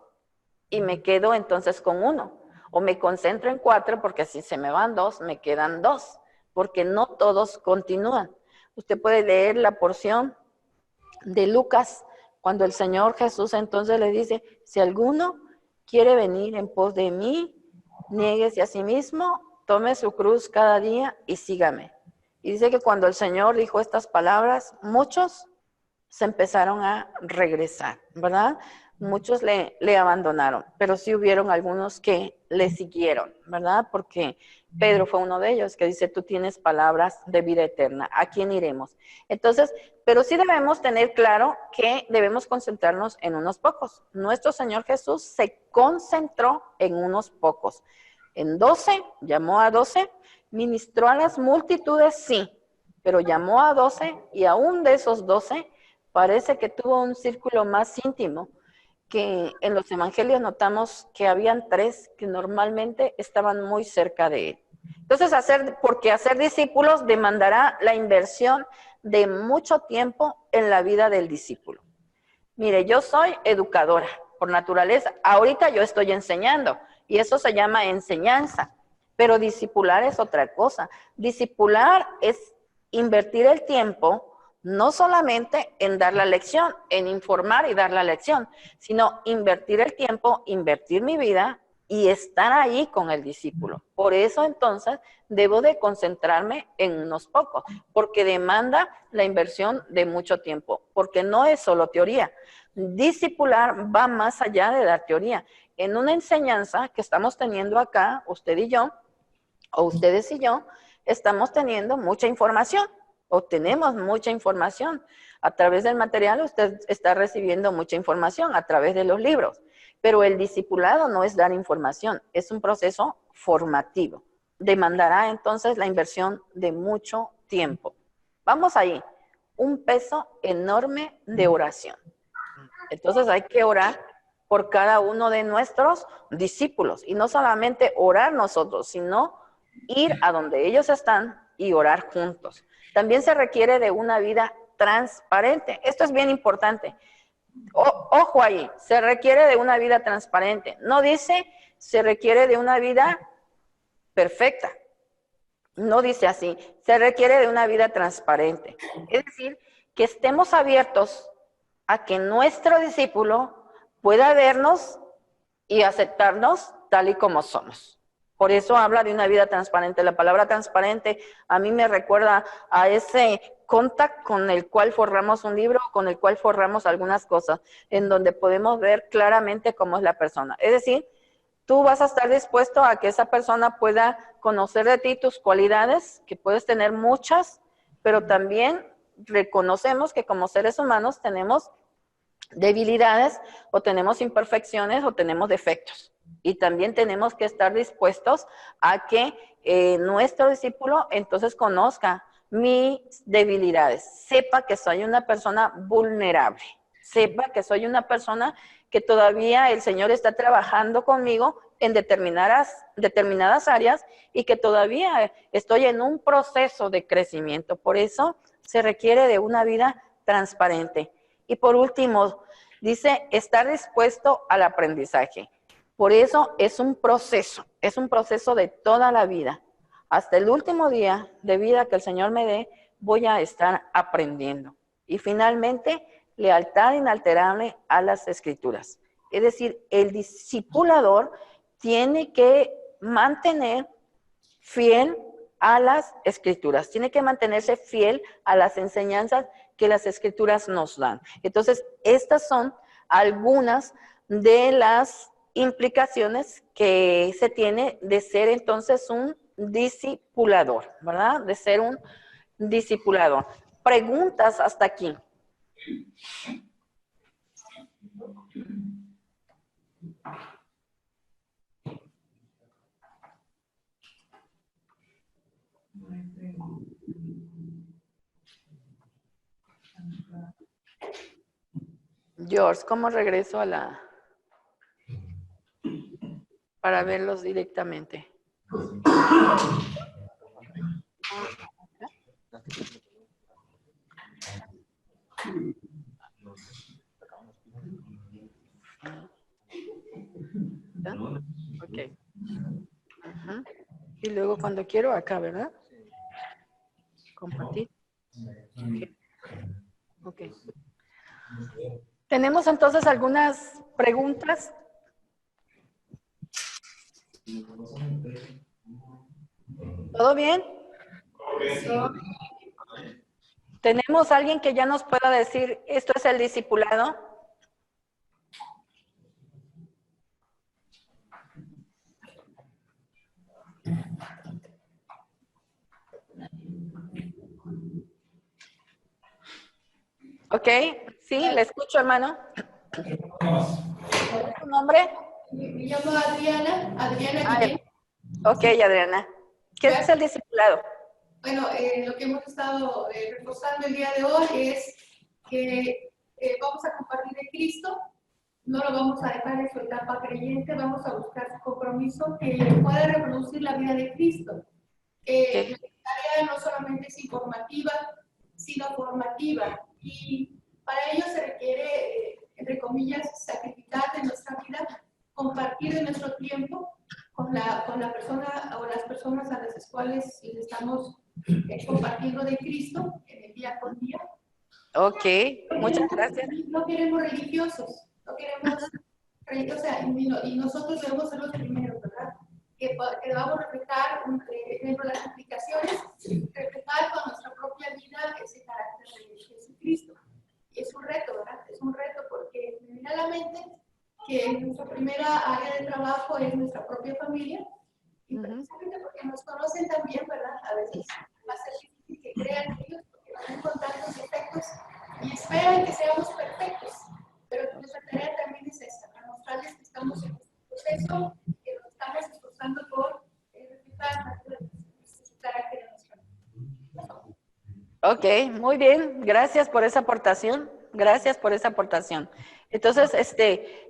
y me quedo entonces con 1. O me concentro en 4 porque si se me van 2, me quedan 2. Porque no todos continúan. Usted puede leer la porción de Lucas cuando el Señor Jesús entonces le dice, si alguno quiere venir en pos de mí, niéguese a sí mismo, tome su cruz cada día y sígame. Y dice que cuando el Señor dijo estas palabras, muchos se empezaron a regresar, ¿verdad? Muchos le abandonaron, pero sí hubieron algunos que le siguieron, ¿verdad? Porque Pedro fue uno de ellos que dice, tú tienes palabras de vida eterna, ¿a quién iremos? Entonces, pero sí debemos tener claro que debemos concentrarnos en unos pocos. Nuestro Señor Jesús se concentró en unos pocos. En 12, llamó a 12, ministró a las multitudes, sí, pero llamó a 12 y aún de esos 12 parece que tuvo un círculo más íntimo, que en los evangelios notamos que habían 3 que normalmente estaban muy cerca de él. Entonces, porque hacer discípulos demandará la inversión de mucho tiempo en la vida del discípulo. Mire, yo soy educadora por naturaleza, ahorita yo estoy enseñando y eso se llama enseñanza. Pero discipular es otra cosa. Discipular es invertir el tiempo, no solamente en dar la lección, en informar y dar la lección, sino invertir el tiempo, invertir mi vida y estar ahí con el discípulo. Por eso entonces debo de concentrarme en unos pocos, porque demanda la inversión de mucho tiempo, porque no es solo teoría. Discipular va más allá de dar teoría. en una enseñanza que estamos teniendo acá, usted y yo, o ustedes y yo, estamos teniendo mucha información, o tenemos mucha información. A través del material usted está recibiendo mucha información, a través de los libros. Pero el discipulado no es dar información, es un proceso formativo. Demandará entonces la inversión de mucho tiempo. Vamos ahí, un peso enorme de oración. Entonces hay que orar por cada uno de nuestros discípulos. Y no solamente orar nosotros, sino ir a donde ellos están y orar juntos. También se requiere de una vida transparente. Esto es bien importante. Ojo ahí, se requiere de una vida transparente. No dice se requiere de una vida perfecta. No dice así. Se requiere de una vida transparente. Es decir, que estemos abiertos a que nuestro discípulo pueda vernos y aceptarnos tal y como somos. Por eso habla de una vida transparente. La palabra transparente a mí me recuerda a ese contacto con el cual forramos un libro, con el cual forramos algunas cosas, en donde podemos ver claramente cómo es la persona. Es decir, tú vas a estar dispuesto a que esa persona pueda conocer de ti tus cualidades, que puedes tener muchas, pero también reconocemos que como seres humanos tenemos debilidades o tenemos imperfecciones o tenemos defectos. Y también tenemos que estar dispuestos a que nuestro discípulo entonces conozca mis debilidades, sepa que soy una persona vulnerable, sepa que soy una persona que todavía el Señor está trabajando conmigo en determinadas áreas y que todavía estoy en un proceso de crecimiento. Por eso se requiere de una vida transparente. Y por último, dice estar dispuesto al aprendizaje. Por eso es un proceso de toda la vida. Hasta el último día de vida que el Señor me dé, voy a estar aprendiendo. Y finalmente, lealtad inalterable a las Escrituras. Es decir, el discipulador tiene que mantener fiel a las Escrituras, tiene que mantenerse fiel a las enseñanzas que las Escrituras nos dan. Entonces, estas son algunas de las implicaciones que se tiene de ser entonces un discipulador, ¿verdad? De ser un discipulador. Preguntas hasta aquí. George, ¿cómo regreso a la... para verlos directamente? ¿Ya? Ok. Ajá. Y luego cuando quiero acá, ¿verdad? Compartir. Ok. ¿Tenemos entonces algunas preguntas? ¿Todo bien? ¿Tenemos alguien que ya nos pueda decir esto es el discipulado? Ok, sí, le escucho, hermano. ¿Cuál es tu nombre? Me llamo Adriana. Ok, Adriana. ¿Qué es el discipulado? Bueno, lo que hemos estado reforzando el día de hoy es que vamos a compartir de Cristo, no lo vamos a dejar en su etapa creyente, vamos a buscar su compromiso que pueda reproducir la vida de Cristo. La tarea no solamente es informativa, sino formativa. Y para ello se requiere, entre comillas, sacrificar de nuestra vida, compartir de nuestro tiempo con la persona o las personas a las cuales les estamos compartiendo de Cristo en el día con día. Ok, muchas gracias. No queremos religiosos, no queremos religiosos, y nosotros debemos ser los primeros, ¿verdad? Que debamos reflejar dentro de las aplicaciones, reflejar con nuestra propia vida ese carácter de Jesucristo. Y es un reto, ¿verdad? Es un reto porque me viene a la mente que en nuestra primera área también, ¿verdad? A veces va a ser difícil que crean ellos porque nos ven con tantos defectos y esperan que seamos perfectos. Pero nuestra tarea también es esa, para mostrarles que estamos en este proceso, que nos estamos esforzando por respetar su carácter en nuestra vida. Ok, muy bien. Gracias por esa aportación. Gracias por esa aportación. Entonces,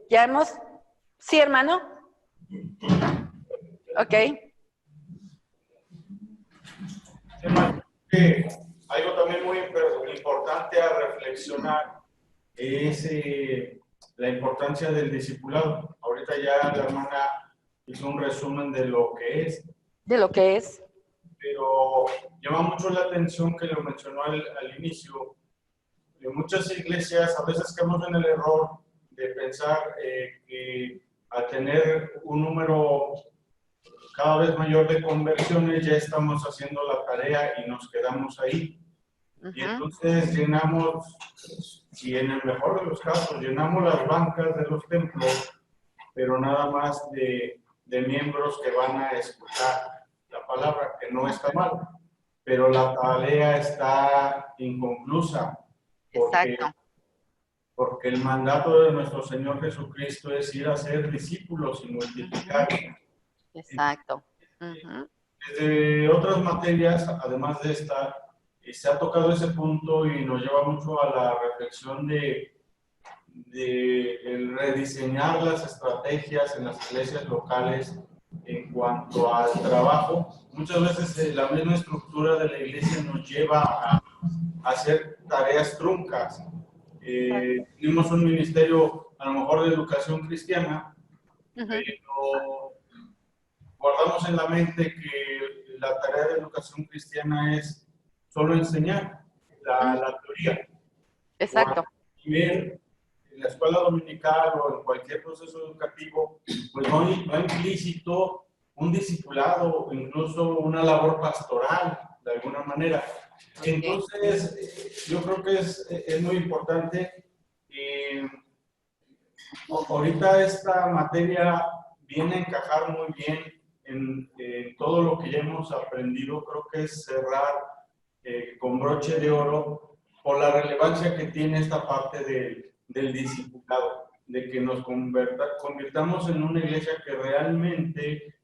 ya hemos... ¿Sí, hermano? Ok. Algo también muy importante a reflexionar es la importancia del discipulado. Ahorita ya la hermana hizo un resumen de lo que es. De lo que es. Pero llama mucho la atención que lo mencionó al inicio. En muchas iglesias a veces caemos en el error de pensar que al tener un número cada vez mayor de conversiones ya estamos haciendo la tarea y nos quedamos ahí. Y entonces llenamos, y en el mejor de los casos, llenamos las bancas de los templos, pero nada más de miembros que van a escuchar la palabra, que no está mal, pero la tarea está inconclusa. Exacto. Porque el mandato de nuestro Señor Jesucristo es ir a ser discípulos y multiplicar. Exacto. Desde otras materias, además de esta, se ha tocado ese punto y nos lleva mucho a la reflexión de el rediseñar las estrategias en las iglesias locales en cuanto al trabajo. Muchas veces la misma estructura de la iglesia nos lleva a hacer tareas truncas. Tenemos un ministerio a lo mejor de educación cristiana, pero guardamos en la mente que la tarea de educación cristiana es solo enseñar la teoría. Exacto. Y ver en la escuela dominical o en cualquier proceso educativo, pues no hay implícito un discipulado o incluso una labor pastoral, de alguna manera. Entonces, yo creo que es muy importante. Ahorita esta materia viene a encajar muy bien en todo lo que ya hemos aprendido. Creo que es cerrar con broche de oro por la relevancia que tiene esta parte del discipulado, de que nos convirtamos en una iglesia que realmente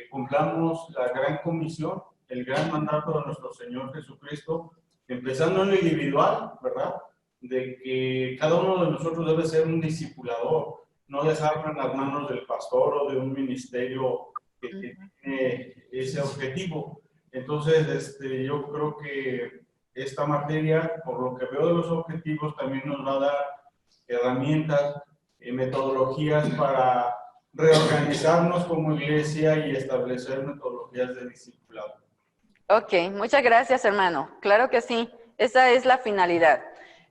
cumplamos la gran comisión, el gran mandato de nuestro Señor Jesucristo, empezando en lo individual, ¿verdad? De que cada uno de nosotros debe ser un discipulador, no dejarlo en las manos del pastor o de un ministerio que tiene ese objetivo. Entonces, yo creo que esta materia, por lo que veo de los objetivos, también nos va a dar herramientas, metodologías para reorganizarnos como iglesia y establecer metodologías de discipulado. Ok, muchas gracias, hermano. Claro que sí, esa es la finalidad.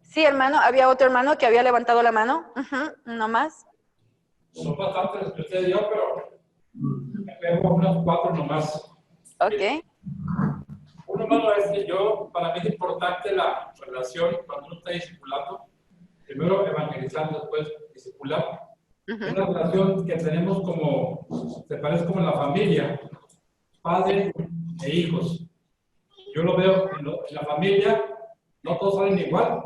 Sí, hermano, había otro hermano que había levantado la mano. ¿No más? Son bastantes los que usted dio, pero me pego unos 4 nomás. Ok. Uno más es que para mí es importante la relación cuando uno está discipulando. Primero evangelizando, después discipular. Una relación que tenemos se parece como en la familia, padre e hijos. Yo lo veo en la familia, no todos salen igual.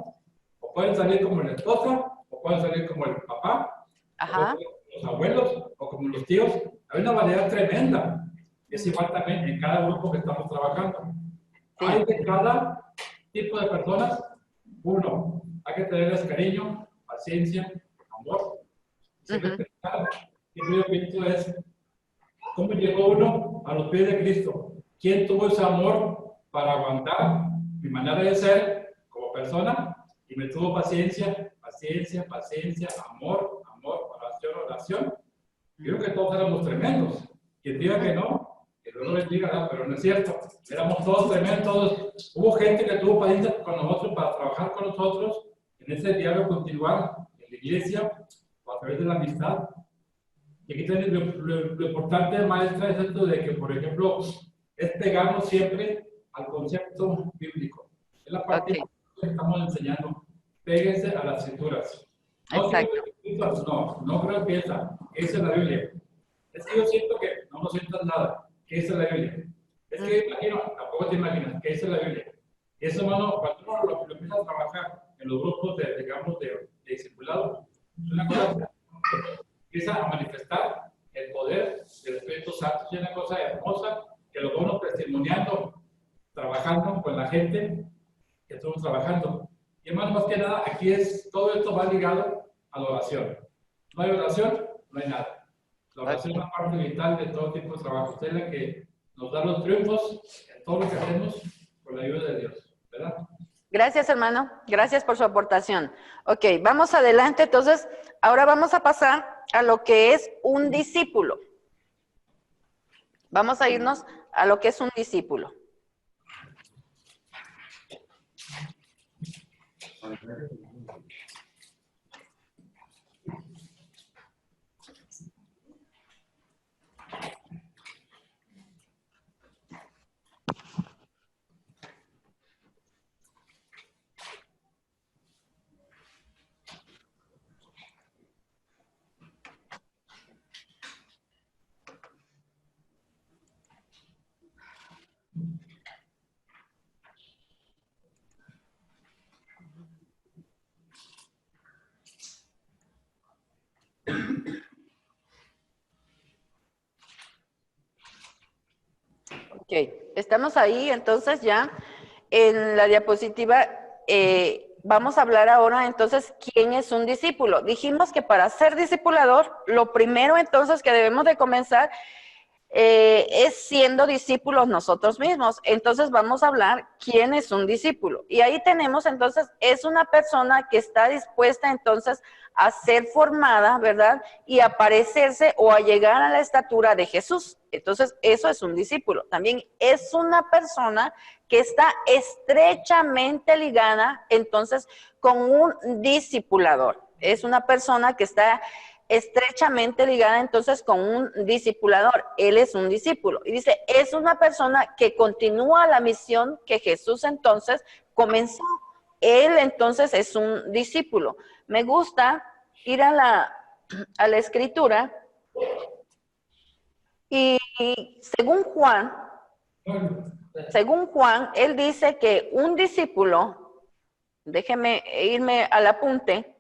O pueden salir como la esposa, o pueden salir como el papá, o como los abuelos, o como los tíos. Hay una variedad tremenda. Es igual también en cada grupo que estamos trabajando. Sí. Hay de cada tipo de personas, uno. Hay que tenerles cariño, paciencia, amor. Y lo que es cómo llegó uno a los pies de Cristo. ¿Quién tuvo ese amor para aguantar mi manera de ser como persona? Y me tuvo paciencia, amor, oración. Yo creo que todos éramos tremendos. Quien diga que no, que Dios lo bendiga, pero no es cierto. Éramos todos tremendos. Hubo gente que tuvo paciencia con nosotros para trabajar con nosotros en ese diálogo continual en la iglesia o a través de la amistad. Y aquí también lo importante, maestra, es esto de que, por ejemplo, es pegarnos siempre al concepto bíblico. Es la parte que estamos enseñando. Péguense a las escrituras. No creo que esa es la Biblia. Es que yo siento que no nos sientan nada. ¿Qué es la Biblia? Es que imagino, tampoco te imaginas, que dice la Biblia. Y eso, hermano, cuando uno lo empieza a trabajar en los grupos digamos, de discipulado, es una cosa que empieza a manifestar el poder del Espíritu Santo. Es una cosa hermosa que lo vamos testimoniando, trabajando con la gente que estamos trabajando. Y hermano, más que nada, aquí todo esto va ligado a la oración. No hay oración, no hay nada. La oración es una parte vital de todo tipo de trabajo. Usted es la que nos da los triunfos en todo lo que hacemos con la ayuda de Dios, ¿verdad? Gracias, hermano. Gracias por su aportación. Ok, vamos adelante. Entonces, ahora vamos a pasar a lo que es un discípulo. Vamos a irnos a lo que es un discípulo. Ok, estamos ahí, entonces ya en la diapositiva vamos a hablar ahora entonces quién es un discípulo. Dijimos que para ser discipulador, lo primero entonces que debemos de comenzar es siendo discípulos nosotros mismos. Entonces vamos a hablar quién es un discípulo. Y ahí tenemos entonces, es una persona que está dispuesta entonces a ser formada, ¿verdad? Y a parecerse o a llegar a la estatura de Jesús. Entonces eso es un discípulo. También es una persona que está estrechamente ligada entonces con un discipulador. Es una persona que está estrechamente ligada entonces con un discipulador. Él es un discípulo. Y dice, es una persona que continúa la misión que Jesús entonces comenzó. Él entonces es un discípulo. Me gusta ir a la escritura y según Juan, él dice que un discípulo, déjeme irme al apunte,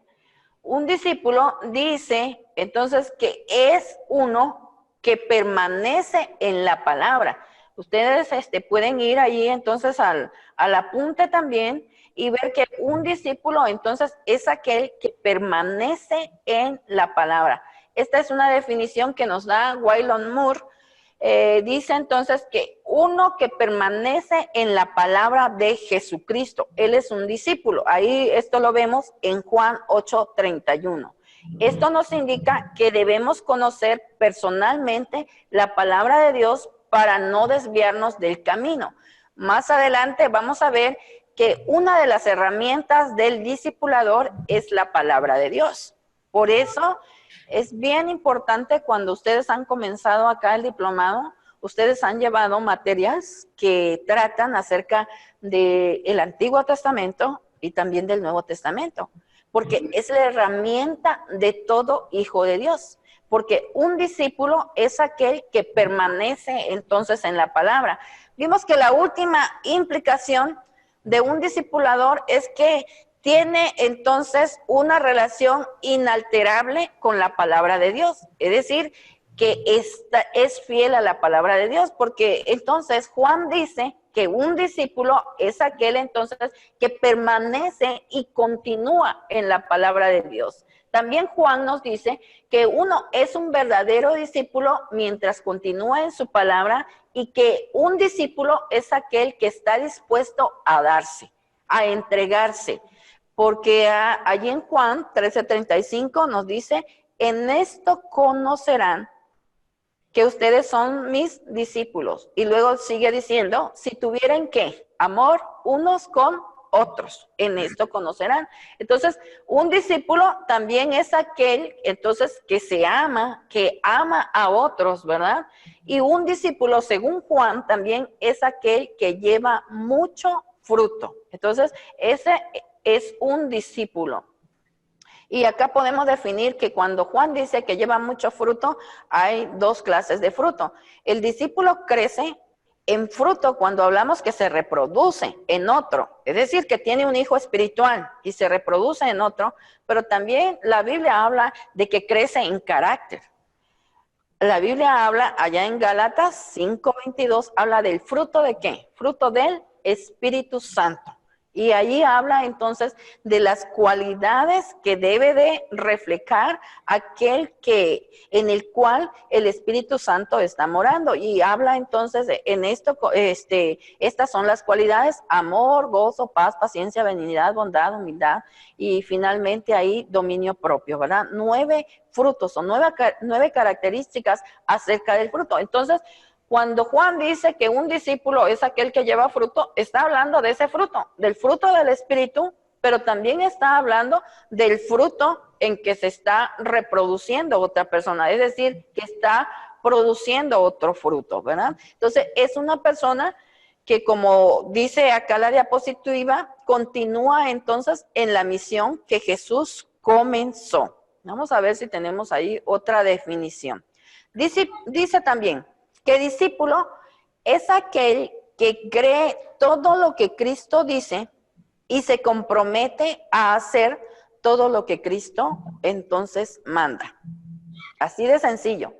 un discípulo dice entonces que es uno que permanece en la palabra. Ustedes pueden ir allí entonces al apunte también y ver que un discípulo entonces es aquel que permanece en la palabra. Esta es una definición que nos da Waylon Moore. Dice entonces que uno que permanece en la palabra de Jesucristo, él es un discípulo. Ahí esto lo vemos en Juan 8:31. Esto nos indica que debemos conocer personalmente la palabra de Dios para no desviarnos del camino. Más adelante vamos a ver que una de las herramientas del discipulador es la palabra de Dios. Por eso es bien importante cuando ustedes han comenzado acá el diplomado, ustedes han llevado materias que tratan acerca del Antiguo Testamento y también del Nuevo Testamento, porque es la herramienta de todo hijo de Dios, porque un discípulo es aquel que permanece entonces en la palabra. Vimos que la última implicación de un discipulador es que tiene entonces una relación inalterable con la palabra de Dios, es decir, que es fiel a la palabra de Dios, porque entonces Juan dice que un discípulo es aquel entonces que permanece y continúa en la palabra de Dios. También Juan nos dice que uno es un verdadero discípulo mientras continúa en su palabra y que un discípulo es aquel que está dispuesto a darse, a entregarse. Porque allí en Juan 13:35 nos dice, en esto conocerán que ustedes son mis discípulos. Y luego sigue diciendo, si tuvieran ¿qué? Amor unos con otros, en esto conocerán. Entonces, un discípulo también es aquel, entonces, que se ama, que ama a otros, ¿verdad? Y un discípulo, según Juan, también es aquel que lleva mucho fruto. Entonces, ese es un discípulo. Y acá podemos definir que cuando Juan dice que lleva mucho fruto, hay dos clases de fruto. El discípulo crece, En fruto, cuando hablamos que se reproduce en otro, es decir, que tiene un hijo espiritual y se reproduce en otro, pero también la Biblia habla de que crece en carácter. La Biblia habla, allá en Gálatas 5:22, habla del fruto ¿de qué? Fruto del Espíritu Santo. Y allí habla entonces de las cualidades que debe de reflejar aquel que, en el cual el Espíritu Santo está morando. Y habla entonces en esto, estas son las cualidades: amor, gozo, paz, paciencia, benignidad, bondad, humildad y finalmente ahí dominio propio, ¿verdad? 9 frutos o 9 características acerca del fruto. Entonces, cuando Juan dice que un discípulo es aquel que lleva fruto, está hablando de ese fruto, del fruto del Espíritu, pero también está hablando del fruto en que se está reproduciendo otra persona, es decir, que está produciendo otro fruto, ¿verdad? Entonces, es una persona que, como dice acá la diapositiva, continúa entonces en la misión que Jesús comenzó. Vamos a ver si tenemos ahí otra definición. Dice también que discípulo es aquel que cree todo lo que Cristo dice y se compromete a hacer todo lo que Cristo entonces manda. Así de sencillo.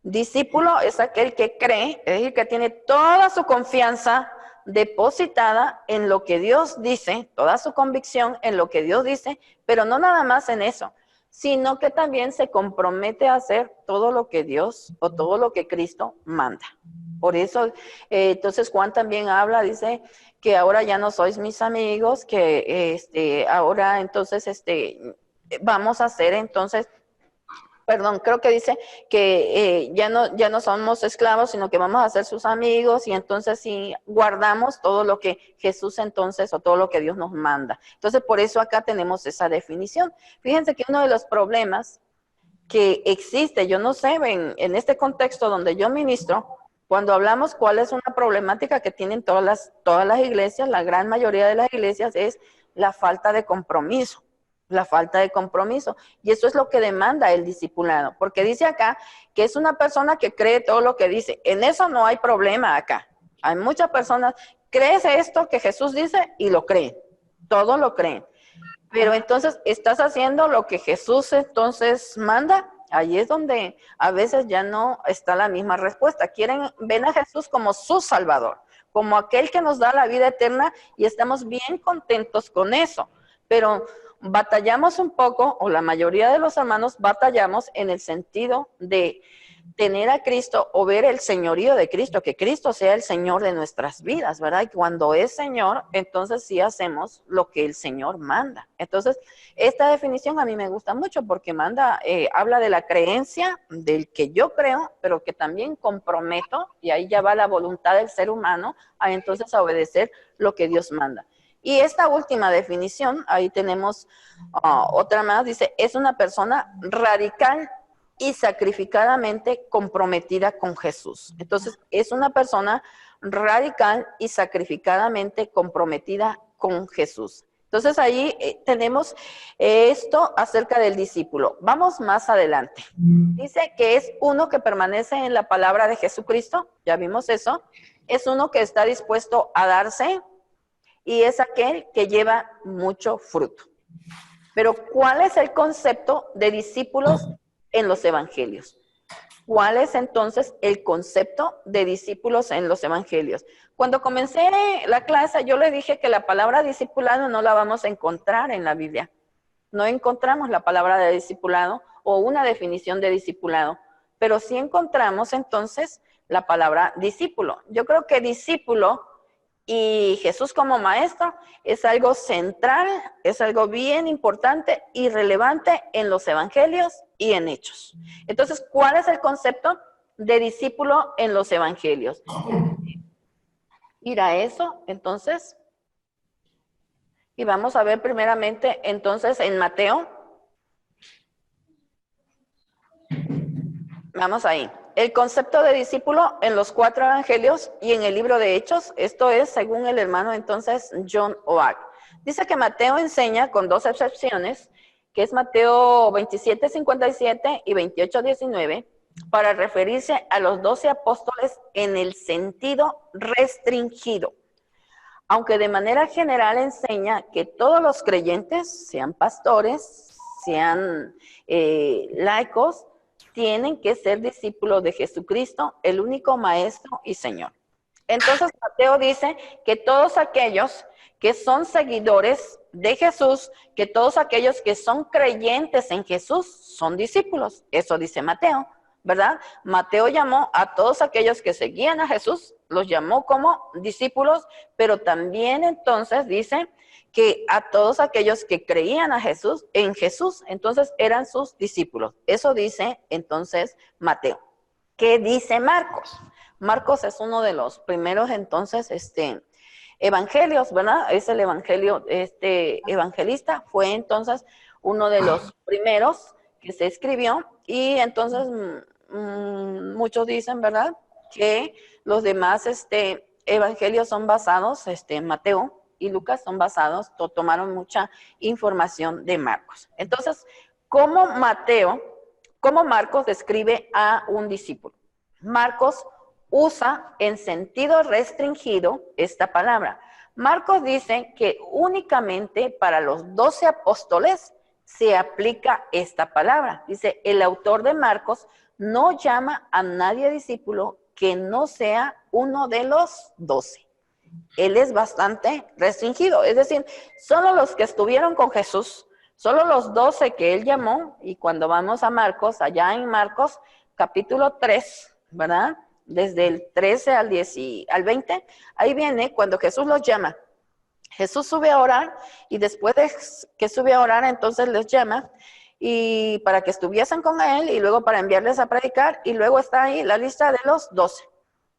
Discípulo es aquel que cree, es decir, que tiene toda su confianza depositada en lo que Dios dice, toda su convicción en lo que Dios dice, pero no nada más en eso, sino que también se compromete a hacer todo lo que Dios o todo lo que Cristo manda. Por eso, entonces Juan también habla, dice que ahora ya no sois mis amigos, que ahora entonces vamos a hacer entonces, perdón, creo que dice que ya no somos esclavos, sino que vamos a ser sus amigos, y entonces sí guardamos todo lo que Jesús entonces, o todo lo que Dios nos manda. Entonces, por eso acá tenemos esa definición. Fíjense que uno de los problemas que existe, yo no sé, en este contexto donde yo ministro, cuando hablamos cuál es una problemática que tienen todas las iglesias, la gran mayoría de las iglesias, es la falta de compromiso. La falta de compromiso. Y eso es lo que demanda el discipulado, porque dice acá que es una persona que cree todo lo que dice. En eso no hay problema acá. Hay muchas personas, crees esto que Jesús dice y lo creen, todo lo creen. Pero entonces, ¿estás haciendo lo que Jesús entonces manda? Ahí es donde a veces ya no está la misma respuesta. Ven a Jesús como su Salvador, como aquel que nos da la vida eterna, y estamos bien contentos con eso. Pero batallamos un poco, o la mayoría de los hermanos batallamos en el sentido de tener a Cristo o ver el señorío de Cristo, que Cristo sea el Señor de nuestras vidas, ¿verdad? Y cuando es Señor, entonces sí hacemos lo que el Señor manda. Entonces, esta definición a mí me gusta mucho porque habla de la creencia del que yo creo, pero que también comprometo, y ahí ya va la voluntad del ser humano a entonces a obedecer lo que Dios manda. Y esta última definición, ahí tenemos otra más, dice, es una persona radical y sacrificadamente comprometida con Jesús. Entonces, es una persona radical y sacrificadamente comprometida con Jesús. Entonces, ahí tenemos esto acerca del discípulo. Vamos más adelante. Dice que es uno que permanece en la palabra de Jesucristo, ya vimos eso. Es uno que está dispuesto a darse, y es aquel que lleva mucho fruto. Pero, ¿cuál es el concepto de discípulos en los evangelios? ¿Cuál es entonces el concepto de discípulos en los evangelios? Cuando comencé la clase, yo le dije que la palabra discipulado no la vamos a encontrar en la Biblia. No encontramos la palabra de discipulado o una definición de discipulado, pero sí encontramos entonces la palabra discípulo. Yo creo que discípulo y Jesús como maestro es algo central, es algo bien importante y relevante en los evangelios y en Hechos. Entonces, ¿cuál es el concepto de discípulo en los evangelios? Ir a eso, entonces, y vamos a ver primeramente entonces en Mateo. Vamos ahí. El concepto de discípulo en los 4 evangelios y en el libro de Hechos, esto es según el hermano entonces John Oak. Dice que Mateo enseña con 2 excepciones, que es Mateo 27:57 y 28:19, para referirse a los 12 apóstoles en el sentido restringido, aunque de manera general enseña que todos los creyentes, sean pastores, sean laicos, tienen que ser discípulos de Jesucristo, el único Maestro y Señor. Entonces Mateo dice que todos aquellos que son seguidores de Jesús, que todos aquellos que son creyentes en Jesús son discípulos. Eso dice Mateo, ¿verdad? Mateo llamó a todos aquellos que seguían a Jesús, los llamó como discípulos, pero también entonces dice que a todos aquellos que creían a Jesús, en Jesús, entonces eran sus discípulos. Eso dice entonces Mateo. ¿Qué dice Marcos? Marcos es uno de los primeros entonces evangelios, ¿verdad? Es el evangelio, evangelista fue entonces uno de los primeros que se escribió y entonces muchos dicen, ¿verdad? Que los demás evangelios son basados, Mateo y Lucas son basados, tomaron mucha información de Marcos. Entonces, ¿cómo Marcos describe a un discípulo? Marcos usa en sentido restringido esta palabra. Marcos dice que únicamente para los 12 apóstoles se aplica esta palabra. Dice, el autor de Marcos no llama a nadie discípulo que no sea uno de los 12. Él es bastante restringido, es decir, solo los que estuvieron con Jesús, solo los 12 que él llamó, y cuando vamos a Marcos, allá en Marcos capítulo 3, ¿verdad? Desde el 13 al 20, ahí viene cuando Jesús los llama. Jesús sube a orar y después de que sube a orar, entonces les llama y para que estuviesen con él y luego para enviarles a predicar y luego está ahí la lista de los 12.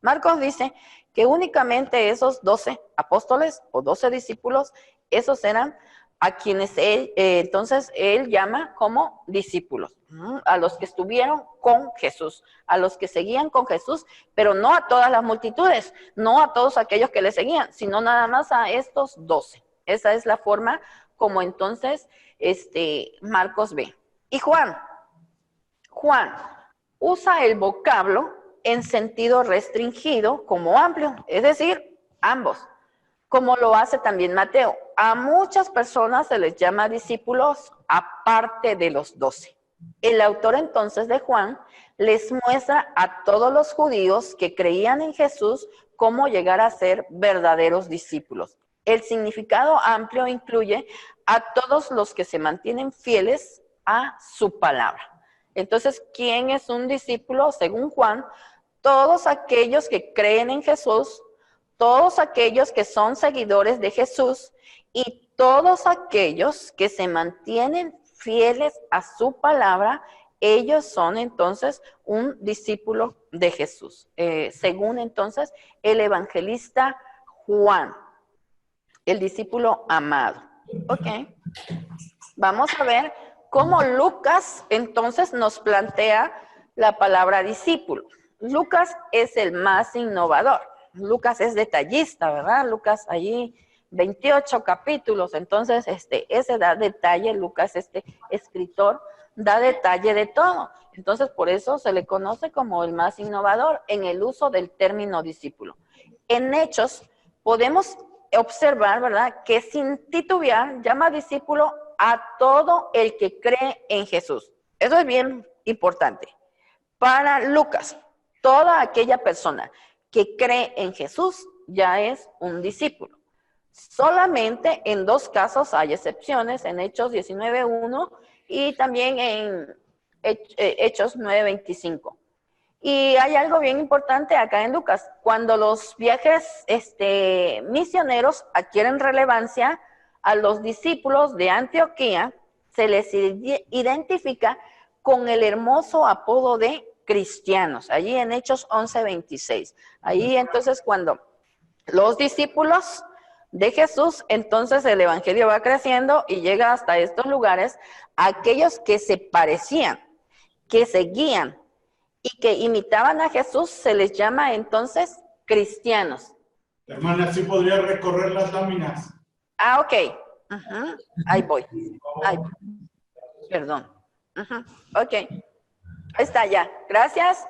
Marcos dice que únicamente esos 12 apóstoles o 12 discípulos, esos eran a quienes entonces él llama como discípulos, a los que estuvieron con Jesús, a los que seguían con Jesús, pero no a todas las multitudes, no a todos aquellos que le seguían, sino nada más a estos 12. Esa es la forma como entonces Marcos ve. Y Juan usa el vocablo en sentido restringido como amplio, es decir, ambos, como lo hace también Mateo. A muchas personas se les llama discípulos aparte de los 12. El autor entonces de Juan les muestra a todos los judíos que creían en Jesús cómo llegar a ser verdaderos discípulos. El significado amplio incluye a todos los que se mantienen fieles a su palabra. Entonces, ¿quién es un discípulo? Según Juan, todos aquellos que creen en Jesús, todos aquellos que son seguidores de Jesús y todos aquellos que se mantienen fieles a su palabra, ellos son entonces un discípulo de Jesús. Según entonces el evangelista Juan, el discípulo amado. Ok. Vamos a ver cómo Lucas entonces nos plantea la palabra discípulo. Lucas es el más innovador. Lucas es detallista, ¿verdad? Lucas allí 28 capítulos, entonces ese da detalle, Lucas, escritor, da detalle de todo. Entonces por eso se le conoce como el más innovador en el uso del término discípulo. En Hechos podemos observar, ¿verdad?, que sin titubear llama discípulo a todo el que cree en Jesús. Eso es bien importante. Para Lucas, toda aquella persona que cree en Jesús ya es un discípulo. Solamente en 2 casos hay excepciones, en Hechos 19:1 y también en Hechos 9:25. Y hay algo bien importante acá en Lucas. Cuando los viajes misioneros adquieren relevancia, a los discípulos de Antioquía se les identifica con el hermoso apodo de cristianos, allí en Hechos 11:26. Ahí entonces cuando los discípulos de Jesús, entonces el evangelio va creciendo y llega hasta estos lugares, aquellos que se parecían, que seguían y que imitaban a Jesús, se les llama entonces cristianos. Hermana, ¿sí podría recorrer las láminas? Ah, ok. Ahí voy. Perdón. Ok. Ahí está ya, gracias.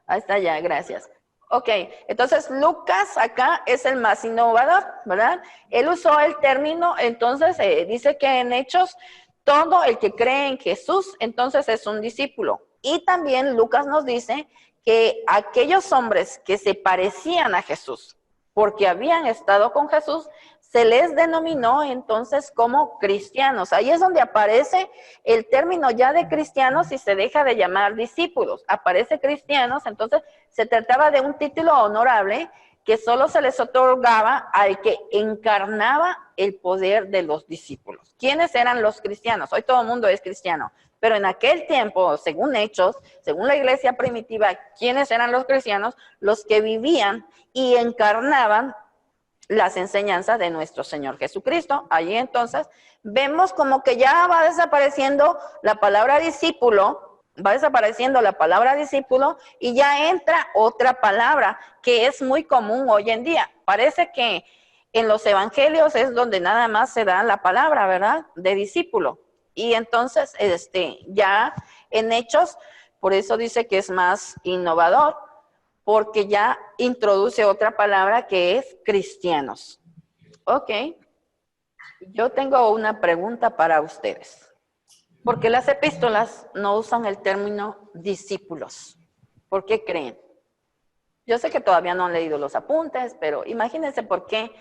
Ahí está ya, gracias. Ok, entonces Lucas acá es el más innovador, ¿verdad? Él usó el término, entonces dice que en Hechos, todo el que cree en Jesús, entonces es un discípulo. Y también Lucas nos dice que aquellos hombres que se parecían a Jesús, porque habían estado con Jesús, se les denominó entonces como cristianos. Ahí es donde aparece el término ya de cristianos y se deja de llamar discípulos. Aparece cristianos, entonces se trataba de un título honorable que solo se les otorgaba al que encarnaba el poder de los discípulos. ¿Quiénes eran los cristianos? Hoy todo el mundo es cristiano, pero en aquel tiempo, según Hechos, según la iglesia primitiva, ¿quiénes eran los cristianos? Los que vivían y encarnaban las enseñanzas de nuestro Señor Jesucristo. Allí entonces vemos como que ya va desapareciendo la palabra discípulo, y ya entra otra palabra que es muy común hoy en día. Parece que en los evangelios es donde nada más se da la palabra, ¿verdad? De discípulo. Y entonces ya en Hechos, por eso dice que es más innovador, porque ya introduce otra palabra que es cristianos. Ok. Yo tengo una pregunta para ustedes. ¿Por qué las epístolas no usan el término discípulos? ¿Por qué creen? Yo sé que todavía no han leído los apuntes, pero imagínense por qué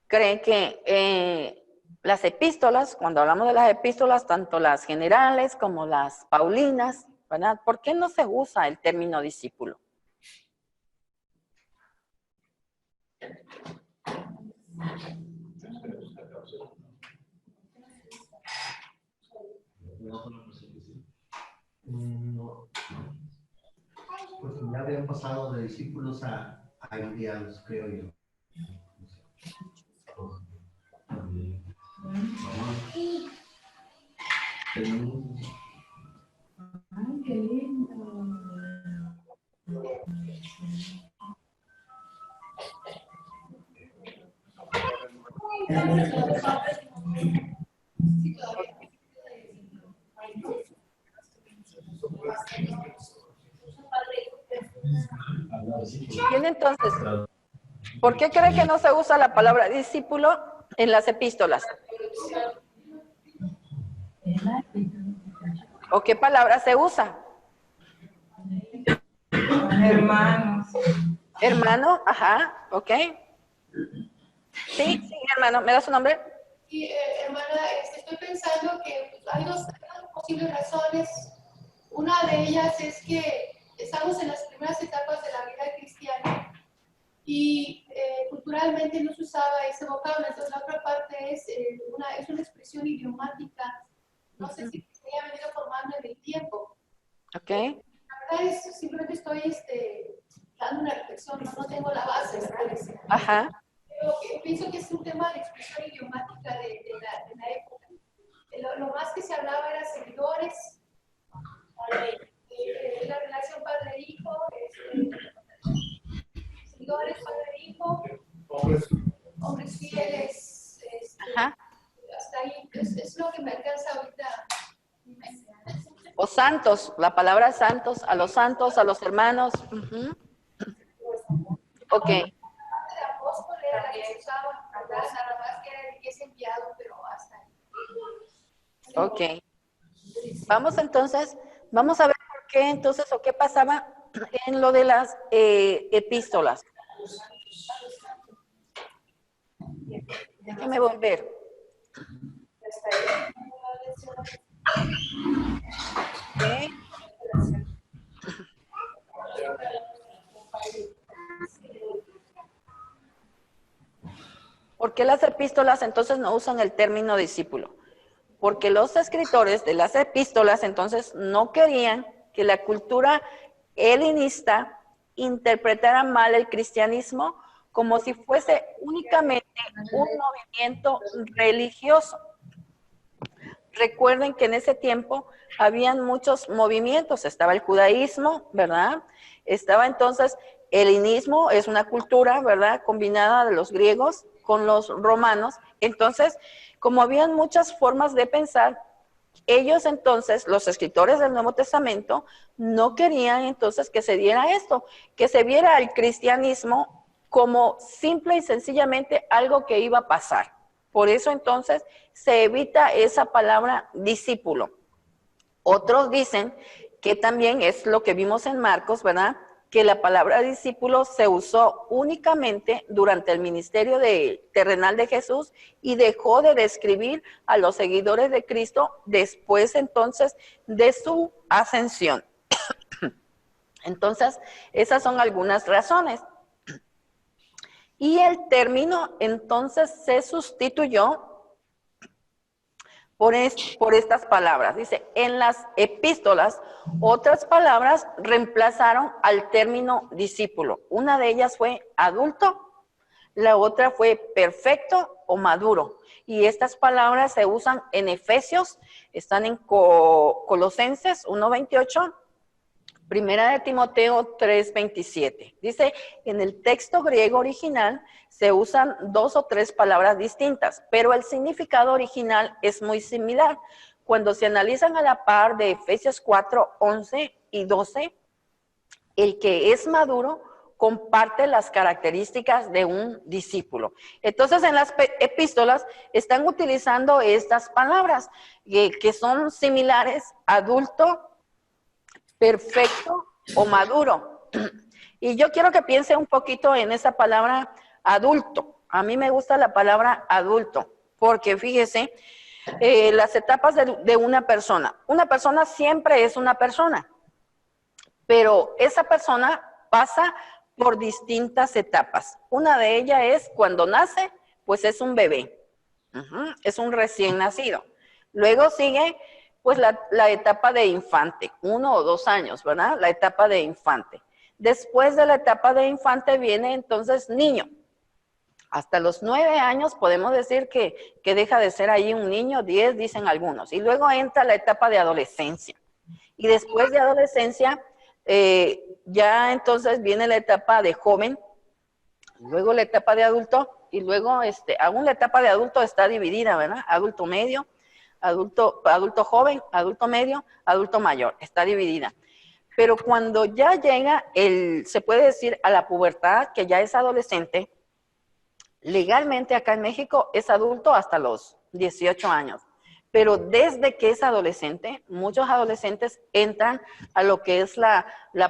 creen que las epístolas, cuando hablamos de las epístolas, tanto las generales como las paulinas, ¿verdad? ¿Por qué no se usa el término discípulo? No, porque ya habían pasado de discípulos a enviados, creo yo. Ay, qué lindo. Bien, entonces, ¿por qué cree que no se usa la palabra discípulo en las epístolas? ¿O qué palabra se usa? Hermanos. Hermano, ajá, ok. Sí, hermano, ¿me da su nombre? Sí, hermana, estoy pensando que pues, hay dos posibles razones. Una de ellas es que estamos en las primeras etapas de la vida cristiana y culturalmente no se usaba ese vocablo. Entonces, la otra parte es una expresión idiomática. No sé si se haya venido formando en el tiempo. Ok. La verdad es simplemente estoy dando una reflexión, no tengo la base, ¿verdad? Ajá. Pero pienso que es un tema de expresión idiomática de la época. Lo más que se hablaba era seguidores, la relación padre-hijo, seguidores padre-hijo, hombres fieles. Ajá. Hasta ahí es lo que me alcanza ahorita. O santos, la palabra santos, a los hermanos. Uh-huh. Ok. De apóstol era la que se usaba, ¿verdad? Nada más que era el que es enviado, pero hasta ahí. Ok. Vamos entonces, vamos a ver por qué entonces o qué pasaba en lo de las epístolas. Déjeme volver. Okay. ¿Por qué las epístolas entonces no usan el término discípulo? Porque los escritores de las epístolas entonces no querían que la cultura helenista interpretara mal el cristianismo como si fuese únicamente un movimiento religioso. Recuerden que en ese tiempo habían muchos movimientos, estaba el judaísmo, ¿verdad? Estaba entonces el helenismo, es una cultura, ¿verdad? Combinada de los griegos con los romanos. Entonces, como habían muchas formas de pensar, ellos entonces, los escritores del Nuevo Testamento, no querían entonces que se diera esto, que se viera el cristianismo como simple y sencillamente algo que iba a pasar. Por eso entonces se evita esa palabra discípulo. Otros dicen que también es lo que vimos en Marcos, ¿verdad? Que la palabra discípulo se usó únicamente durante el ministerio terrenal de Jesús y dejó de describir a los seguidores de Cristo después entonces de su ascensión. Entonces, esas son algunas razones. Y el término entonces se sustituyó por estas palabras. Dice, en las epístolas, otras palabras reemplazaron al término discípulo. Una de ellas fue adulto, la otra fue perfecto o maduro. Y estas palabras se usan en Efesios, están en Colosenses 1:28, Primera de Timoteo 3:27. Dice, en el texto griego original se usan 2 o 3 palabras distintas, pero el significado original es muy similar. Cuando se analizan a la par de Efesios 4:11 y 12, el que es maduro comparte las características de un discípulo. Entonces, en las epístolas están utilizando estas palabras que son similares: adulto, perfecto o maduro. Y yo quiero que piense un poquito en esa palabra adulto. A mí me gusta la palabra adulto, porque fíjese, las etapas de una persona. Una persona siempre es una persona, pero esa persona pasa por distintas etapas. Una de ellas es cuando nace, pues es un bebé, es un recién nacido. Luego sigue pues la etapa de infante, 1 o 2 años, ¿verdad? La etapa de infante. Después de la etapa de infante viene entonces niño. Hasta los 9 años podemos decir que deja de ser ahí un niño, 10 dicen algunos. Y luego entra la etapa de adolescencia. Y después de adolescencia, ya entonces viene la etapa de joven, luego la etapa de adulto, y luego aún la etapa de adulto está dividida, ¿verdad? Adulto medio, adulto joven, adulto medio, adulto mayor, está dividida. Pero cuando ya llega se puede decir a la pubertad, que ya es adolescente, legalmente acá en México es adulto hasta los 18 años. Pero desde que es adolescente, muchos adolescentes entran a lo que es la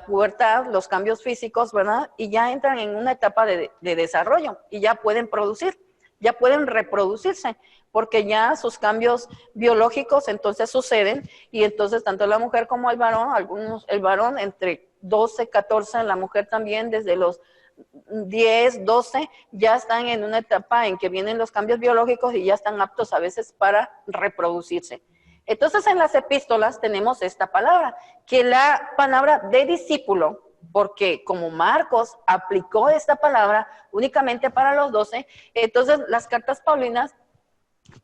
pubertad, los cambios físicos, ¿verdad? Y ya entran en una etapa de desarrollo y ya pueden producir, ya pueden reproducirse, porque ya sus cambios biológicos entonces suceden y entonces tanto la mujer como el varón, el varón entre 12, 14, la mujer también desde los 10, 12, ya están en una etapa en que vienen los cambios biológicos y ya están aptos a veces para reproducirse. Entonces en las epístolas tenemos esta palabra, que la palabra de discípulo, porque como Marcos aplicó esta palabra únicamente para los 12, entonces las cartas paulinas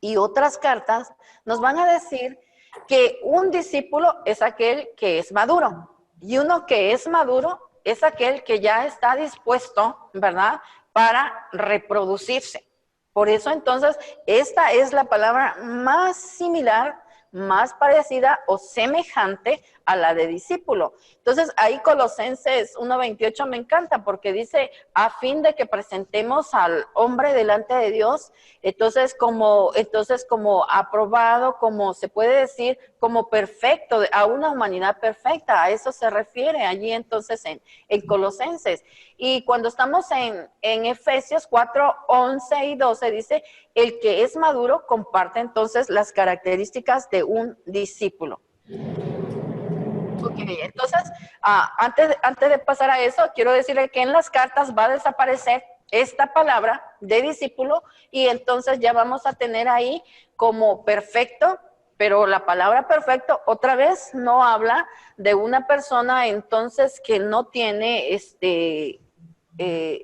y otras cartas nos van a decir que un discípulo es aquel que es maduro, y uno que es maduro es aquel que ya está dispuesto, ¿verdad?, para reproducirse. Por eso entonces esta es la palabra más similar, más parecida o semejante a la de discípulo. Entonces ahí Colosenses 1:28 me encanta porque dice, a fin de que presentemos al hombre delante de Dios, entonces como aprobado, como se puede decir, como perfecto, a una humanidad perfecta. A eso se refiere allí entonces en Colosenses. Y cuando estamos en Efesios 4:11 y 12 dice, el que es maduro comparte entonces las características de un discípulo. Ok, entonces, antes de pasar a eso, quiero decirle que en las cartas va a desaparecer esta palabra de discípulo y entonces ya vamos a tener ahí como perfecto, pero la palabra perfecto otra vez no habla de una persona entonces que no tiene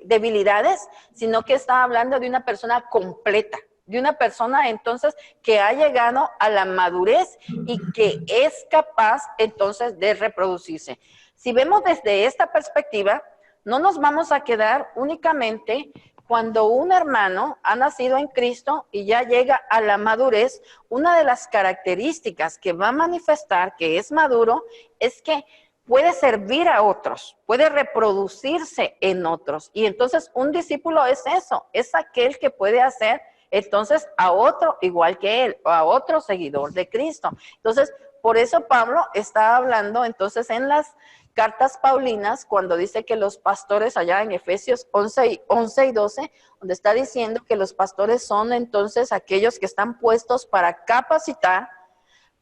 debilidades, sino que está hablando de una persona completa, de una persona entonces que ha llegado a la madurez y que es capaz entonces de reproducirse. Si vemos desde esta perspectiva, no nos vamos a quedar únicamente cuando un hermano ha nacido en Cristo y ya llega a la madurez, una de las características que va a manifestar que es maduro es que puede servir a otros, puede reproducirse en otros. Y entonces un discípulo es eso, es aquel que puede hacer entonces a otro igual que él, o a otro seguidor de Cristo. Entonces, por eso Pablo está hablando entonces en las cartas paulinas, cuando dice que los pastores allá en Efesios 11 y 12, donde está diciendo que los pastores son entonces aquellos que están puestos para capacitar,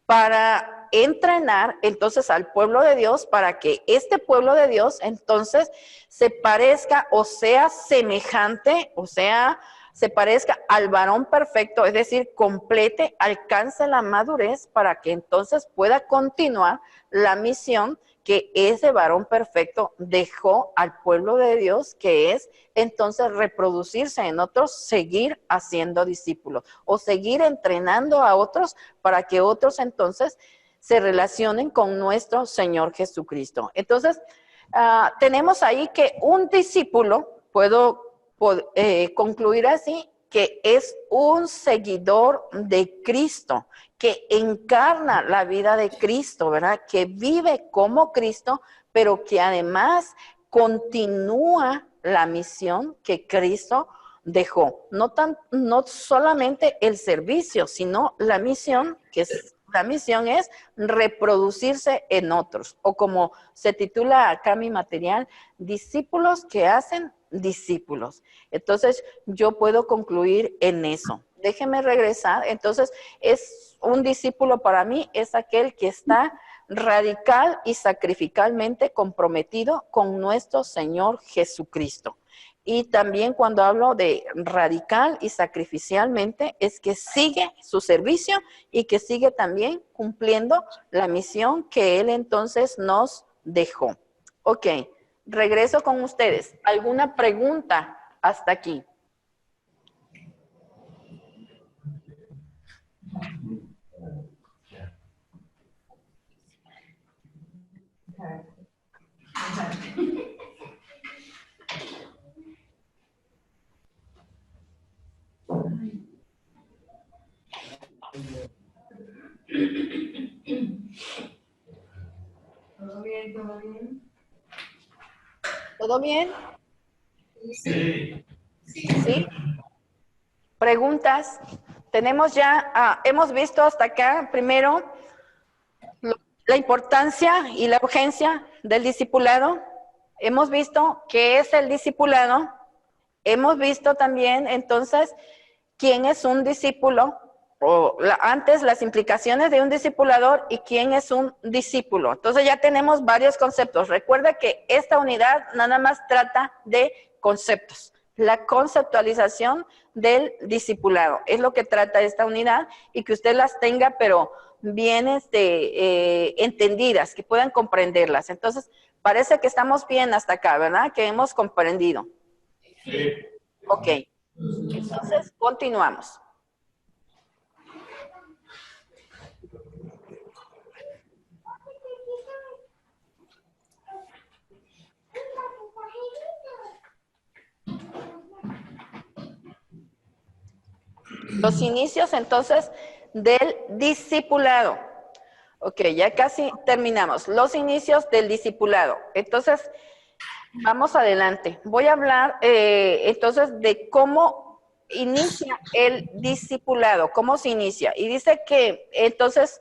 para entrenar entonces al pueblo de Dios, para que este pueblo de Dios entonces se parezca o sea semejante, o sea, se parezca al varón perfecto, es decir, complete, alcance la madurez para que entonces pueda continuar la misión que ese varón perfecto dejó al pueblo de Dios, que es entonces reproducirse en otros, seguir haciendo discípulos o seguir entrenando a otros para que otros entonces se relacionen con nuestro Señor Jesucristo. Entonces, tenemos ahí que un discípulo, puedo concluir así, que es un seguidor de Cristo, que encarna la vida de Cristo, ¿verdad? Que vive como Cristo, pero que además continúa la misión que Cristo dejó. No solamente el servicio, sino la misión, la misión es reproducirse en otros, o como se titula acá mi material, discípulos que hacen discípulos. Entonces, yo puedo concluir en eso. Déjeme regresar. Entonces, es un discípulo para mí, es aquel que está radical y sacrificalmente comprometido con nuestro Señor Jesucristo. Y también cuando hablo de radical y sacrificialmente, es que sigue su servicio y que sigue también cumpliendo la misión que Él entonces nos dejó. Ok. Regreso con ustedes. ¿Alguna pregunta hasta aquí? ¿Todo bien? ¿Todo bien? ¿Todo bien? Sí. ¿Sí? ¿Preguntas? Tenemos ya, hemos visto hasta acá, primero, la importancia y la urgencia del discipulado. Hemos visto qué es el discipulado. Hemos visto también, entonces, quién es un discípulo, o antes las implicaciones de un discipulador y quién es un discípulo. Entonces ya tenemos varios conceptos. Recuerda que esta unidad nada más trata de conceptos. La conceptualización del discipulado es lo que trata esta unidad, y que usted las tenga, pero bien entendidas, que puedan comprenderlas. Entonces, parece que estamos bien hasta acá, ¿verdad? Que hemos comprendido. Sí. Ok. Entonces, continuamos. Los inicios, entonces, del discipulado. Ok, ya casi terminamos. Los inicios del discipulado. Entonces, vamos adelante. Voy a hablar, entonces, de cómo inicia el discipulado, cómo se inicia. Y dice que, entonces,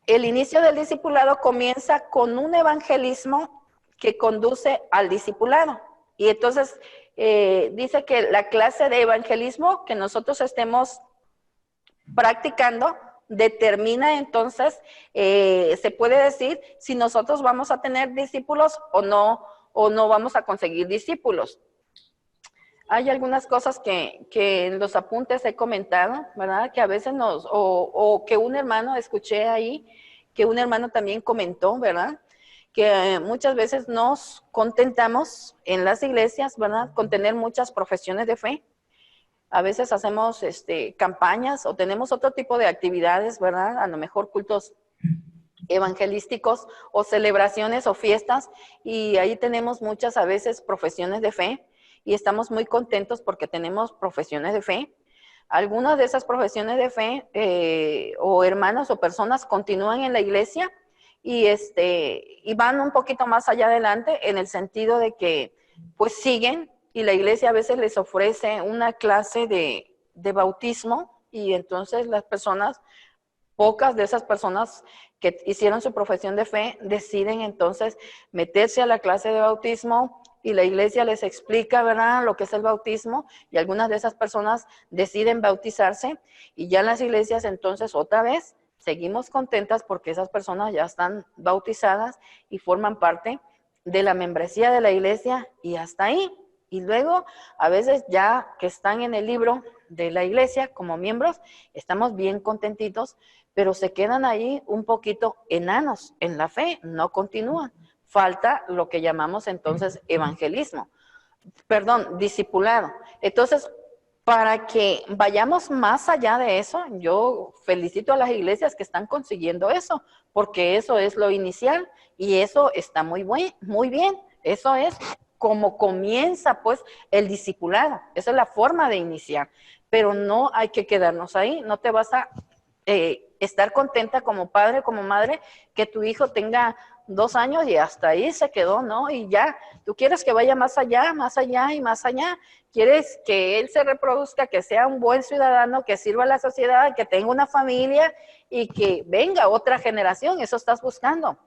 el inicio del discipulado comienza con un evangelismo que conduce al discipulado. Y entonces, dice que la clase de evangelismo que nosotros estemos practicando determina entonces, se puede decir si nosotros vamos a tener discípulos o no vamos a conseguir discípulos. Hay algunas cosas que en los apuntes he comentado, ¿verdad? Que a veces o que un hermano, escuché ahí, que un hermano también comentó, ¿verdad? Que muchas veces nos contentamos en las iglesias, ¿verdad? Con tener muchas profesiones de fe. A veces hacemos campañas o tenemos otro tipo de actividades, ¿verdad? A lo mejor cultos evangelísticos o celebraciones o fiestas, y ahí tenemos muchas a veces profesiones de fe y estamos muy contentos porque tenemos profesiones de fe. Algunas de esas profesiones de fe o hermanos o personas continúan en la iglesia y van un poquito más allá adelante en el sentido de que pues siguen, y la iglesia a veces les ofrece una clase de bautismo, y entonces las personas, pocas de esas personas que hicieron su profesión de fe deciden entonces meterse a la clase de bautismo, y la iglesia les explica, ¿verdad?, lo que es el bautismo, y algunas de esas personas deciden bautizarse, y ya en las iglesias entonces otra vez seguimos contentas porque esas personas ya están bautizadas y forman parte de la membresía de la iglesia, y hasta ahí. Y luego, a veces ya que están en el libro de la iglesia como miembros, estamos bien contentitos, pero se quedan ahí un poquito enanos en la fe, no continúan. Falta lo que llamamos entonces evangelismo, perdón, discipulado. Entonces, para que vayamos más allá de eso, yo felicito a las iglesias que están consiguiendo eso, porque eso es lo inicial y eso está muy bien. Eso es como comienza pues el discipulado, esa es la forma de iniciar, pero no hay que quedarnos ahí. No te vas a estar contenta como padre, como madre, que tu hijo tenga 2 años y hasta ahí se quedó, ¿no? Y ya, tú quieres que vaya más allá y más allá. Quieres que él se reproduzca, que sea un buen ciudadano, que sirva a la sociedad, que tenga una familia y que venga otra generación. Eso estás buscando.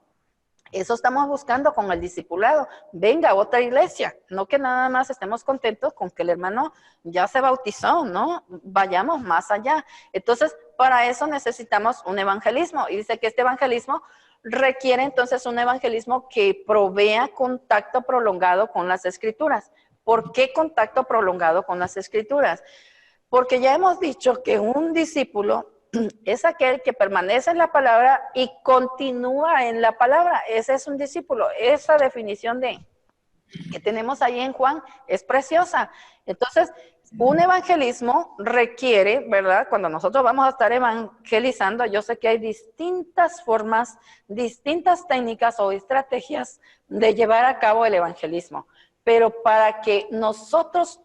Eso estamos buscando con el discipulado. Venga otra iglesia. No que nada más estemos contentos con que el hermano ya se bautizó, ¿no? Vayamos más allá. Entonces, para eso necesitamos un evangelismo. Y dice que este evangelismo requiere entonces un evangelismo que provea contacto prolongado con las Escrituras. ¿Por qué contacto prolongado con las Escrituras? Porque ya hemos dicho que un discípulo es aquel que permanece en la palabra y continúa en la palabra. Ese es un discípulo. Esa definición que tenemos ahí en Juan es preciosa. Entonces, un evangelismo requiere, ¿verdad? Cuando nosotros vamos a estar evangelizando, yo sé que hay distintas formas, distintas técnicas o estrategias de llevar a cabo el evangelismo, pero para que nosotros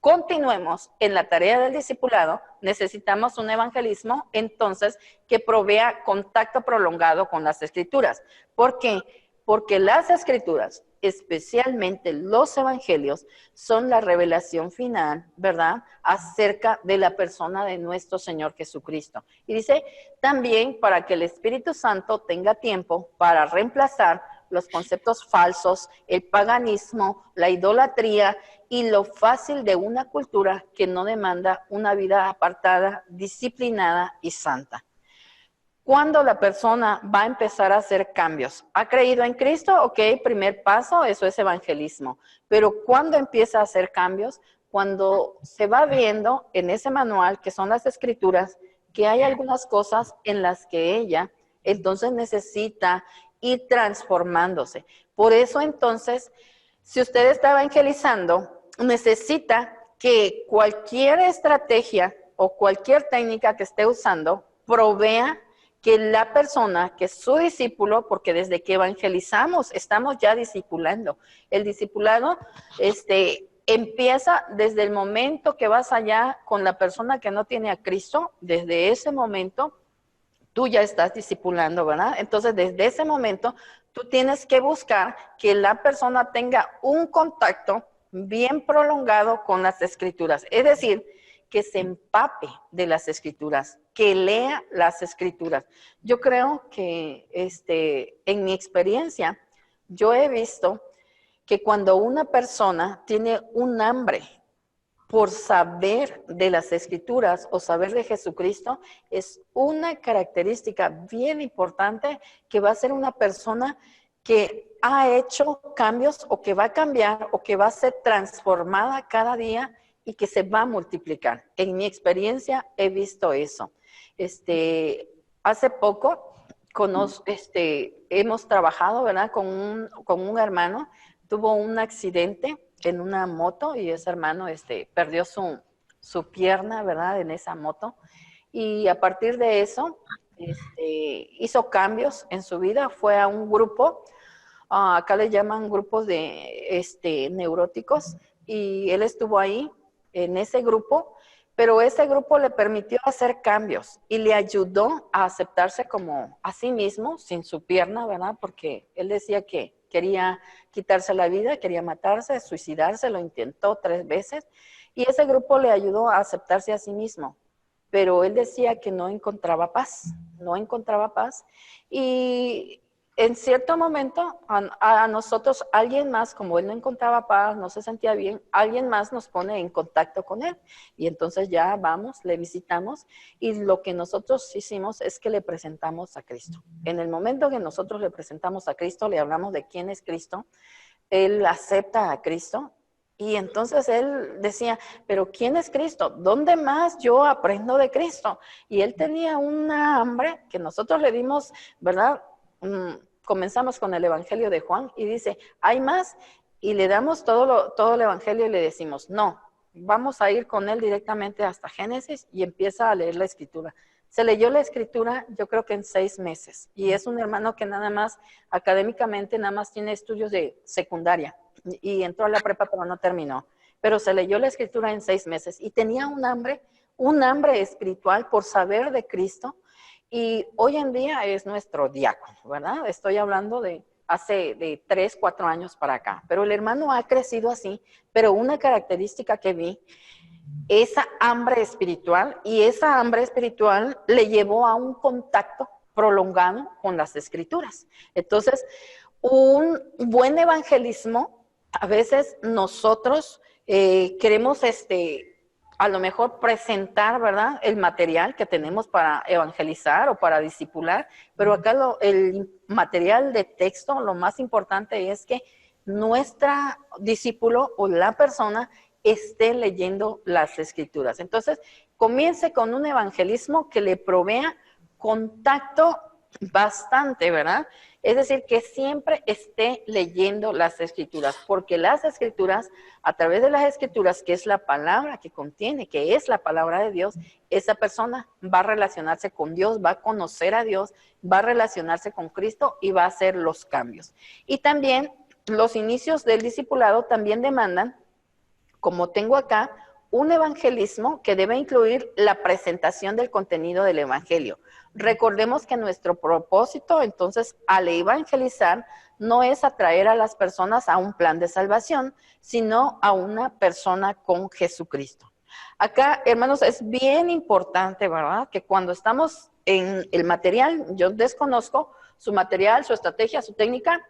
continuemos en la tarea del discipulado, necesitamos un evangelismo entonces que provea contacto prolongado con las Escrituras. ¿Por qué? Porque las Escrituras, especialmente los evangelios, son la revelación final, ¿verdad?, acerca de la persona de nuestro Señor Jesucristo. Y dice también para que el Espíritu Santo tenga tiempo para reemplazar los conceptos falsos, el paganismo, la idolatría y lo fácil de una cultura que no demanda una vida apartada, disciplinada y santa. ¿Cuándo la persona va a empezar a hacer cambios? ¿Ha creído en Cristo? Ok, primer paso, eso es evangelismo. Pero ¿cuándo empieza a hacer cambios? Cuando se va viendo en ese manual, que son las Escrituras, que hay algunas cosas en las que ella entonces necesita ir transformándose. Por eso entonces, si usted está evangelizando, necesita que cualquier estrategia o cualquier técnica que esté usando provea que la persona, que es su discípulo, porque desde que evangelizamos estamos ya discipulando. El discipulado empieza desde el momento que vas allá con la persona que no tiene a Cristo. Desde ese momento tú ya estás discipulando, ¿verdad? Entonces, desde ese momento, tú tienes que buscar que la persona tenga un contacto bien prolongado con las Escrituras. Es decir, que se empape de las Escrituras, que lea las Escrituras. Yo creo que en mi experiencia, yo he visto que cuando una persona tiene un hambre por saber de las Escrituras o saber de Jesucristo, es una característica bien importante que va a ser una persona que ha hecho cambios o que va a cambiar o que va a ser transformada cada día y que se va a multiplicar. En mi experiencia he visto eso. Hace poco hemos trabajado, ¿verdad?, con un hermano, tuvo un accidente en una moto y ese hermano perdió su pierna, ¿verdad?, en esa moto. Y a partir de eso hizo cambios en su vida, fue a un grupo, acá le llaman grupos de neuróticos, y él estuvo ahí en ese grupo, pero ese grupo le permitió hacer cambios y le ayudó a aceptarse como a sí mismo, sin su pierna, ¿verdad? Porque él decía que quería quitarse la vida, quería matarse, suicidarse, lo intentó 3 veces, y ese grupo le ayudó a aceptarse a sí mismo. Pero él decía que no encontraba paz, y en cierto momento a nosotros alguien más, como él no encontraba paz, no se sentía bien, alguien más nos pone en contacto con él, y entonces ya vamos, le visitamos, y lo que nosotros hicimos es que le presentamos a Cristo. En el momento que nosotros le presentamos a Cristo, le hablamos de quién es Cristo, él acepta a Cristo. Y entonces él decía, pero ¿quién es Cristo? ¿Dónde más yo aprendo de Cristo? Y él tenía una hambre que nosotros le dimos, ¿verdad? Comenzamos con el Evangelio de Juan y dice, ¿hay más? Y le damos todo el Evangelio y le decimos, no, vamos a ir con él directamente hasta Génesis, y empieza a leer la Escritura. Se leyó la Escritura, yo creo que en 6 meses. Y es un hermano que nada más, académicamente, nada más tiene estudios de secundaria. Y entró a la prepa, pero no terminó. Pero se leyó la Escritura en 6 meses. Y tenía un hambre espiritual por saber de Cristo. Y hoy en día es nuestro diácono, ¿verdad? Estoy hablando de hace de 3, 4 años para acá. Pero el hermano ha crecido así. Pero una característica que vi, esa hambre espiritual, y esa hambre espiritual le llevó a un contacto prolongado con las Escrituras. Entonces, un buen evangelismo, a veces nosotros queremos a lo mejor presentar, ¿verdad?, el material que tenemos para evangelizar o para discipular, pero acá el material de texto, lo más importante es que nuestra discípulo o la persona esté leyendo las Escrituras. Entonces, comience con un evangelismo que le provea contacto bastante, ¿verdad? Es decir, que siempre esté leyendo las Escrituras, porque las Escrituras, a través de las Escrituras, que es la palabra que contiene, que es la palabra de Dios, esa persona va a relacionarse con Dios, va a conocer a Dios, va a relacionarse con Cristo y va a hacer los cambios. Y también los inicios del discipulado también demandan, como tengo acá, un evangelismo que debe incluir la presentación del contenido del evangelio. Recordemos que nuestro propósito, entonces, al evangelizar, no es atraer a las personas a un plan de salvación, sino a una persona con Jesucristo. Acá, hermanos, es bien importante, ¿verdad?, que cuando estamos en el material, yo desconozco su material, su estrategia, su técnica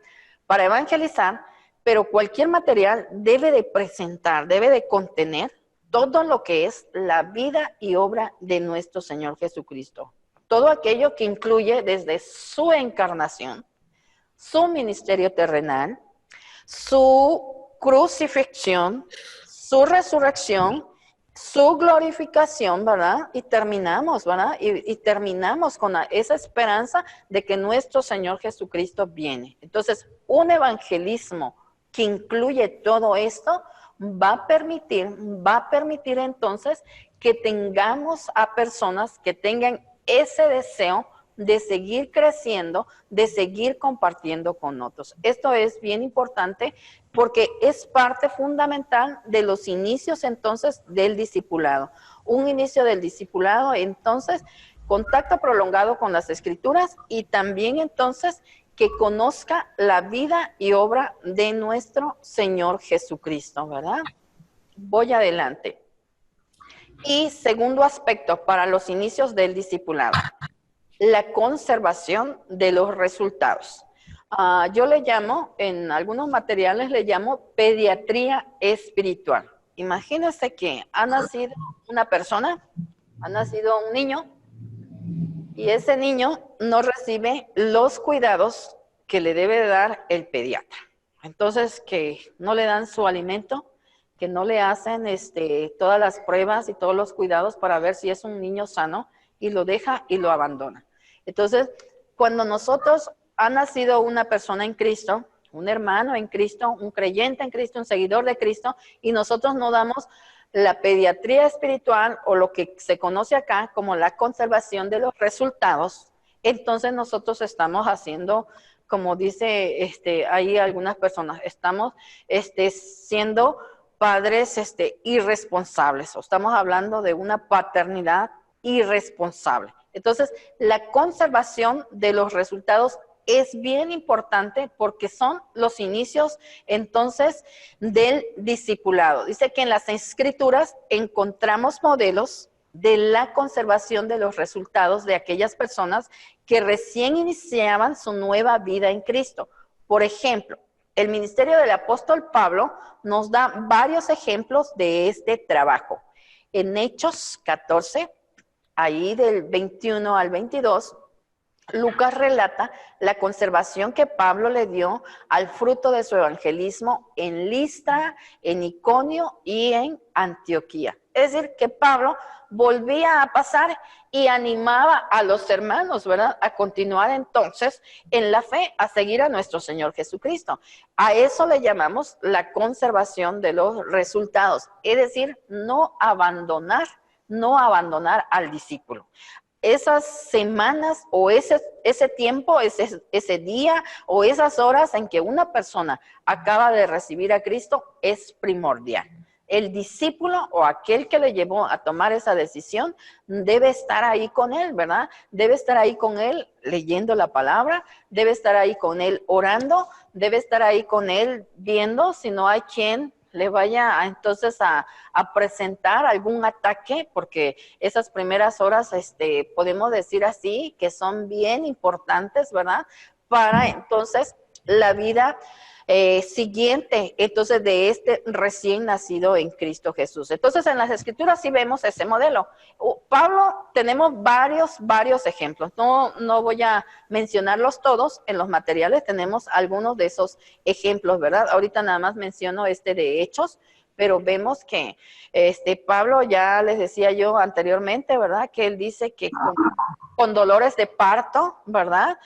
para evangelizar, pero cualquier material debe de presentar, debe de contener todo lo que es la vida y obra de nuestro Señor Jesucristo. Todo aquello que incluye desde su encarnación, su ministerio terrenal, su crucifixión, su resurrección, su glorificación, ¿verdad? Y terminamos, ¿verdad? Y terminamos con esa esperanza de que nuestro Señor Jesucristo viene. Entonces, un evangelismo que incluye todo esto va a permitir entonces que tengamos a personas que tengan ese deseo de seguir creciendo, de seguir compartiendo con otros. Esto es bien importante porque es parte fundamental de los inicios entonces del discipulado. Un inicio del discipulado, entonces, contacto prolongado con las Escrituras, y también entonces que conozca la vida y obra de nuestro Señor Jesucristo, ¿verdad? Voy adelante. Y segundo aspecto para los inicios del discipulado, la conservación de los resultados. Yo le llamo, en algunos materiales le llamo pediatría espiritual. Imagínense que ha nacido una persona, ha nacido un niño, y ese niño no recibe los cuidados que le debe dar el pediatra. Entonces, que no le dan su alimento, que no le hacen todas las pruebas y todos los cuidados para ver si es un niño sano, y lo deja y lo abandona. Entonces, cuando nosotros ha nacido una persona en Cristo, un hermano en Cristo, un creyente en Cristo, un seguidor de Cristo, y nosotros no damos la pediatría espiritual, o lo que se conoce acá como la conservación de los resultados, entonces nosotros estamos haciendo, como dice ahí algunas personas, estamos siendo padres irresponsables, o estamos hablando de una paternidad irresponsable. Entonces, la conservación de los resultados es bien importante porque son los inicios entonces del discipulado. Dice que en las Escrituras encontramos modelos de la conservación de los resultados de aquellas personas que recién iniciaban su nueva vida en Cristo. Por ejemplo, el ministerio del apóstol Pablo nos da varios ejemplos de este trabajo. En Hechos 14, ahí del 21 al 22, Lucas relata la conservación que Pablo le dio al fruto de su evangelismo en Listra, en Iconio y en Antioquía. Es decir, que Pablo volvía a pasar y animaba a los hermanos, ¿verdad?, a continuar entonces en la fe, a seguir a nuestro Señor Jesucristo. A eso le llamamos la conservación de los resultados, es decir, no abandonar al discípulo. Esas semanas o ese tiempo, ese día o esas horas en que una persona acaba de recibir a Cristo es primordial. El discípulo o aquel que le llevó a tomar esa decisión debe estar ahí con él, ¿verdad? Debe estar ahí con él leyendo la palabra, debe estar ahí con él orando, debe estar ahí con él viendo si no hay quien le vaya entonces a presentar algún ataque, porque esas primeras horas, podemos decir así, que son bien importantes, ¿verdad? Para entonces la vida siguiente, entonces de este recién nacido en Cristo Jesús. Entonces en las Escrituras sí vemos ese modelo. Pablo, tenemos varios ejemplos, no voy a mencionarlos todos, en los materiales tenemos algunos de esos ejemplos, ¿verdad? Ahorita nada más menciono de Hechos, pero vemos que Pablo, ya les decía yo anteriormente, ¿verdad? Que él dice que con dolores de parto, ¿verdad?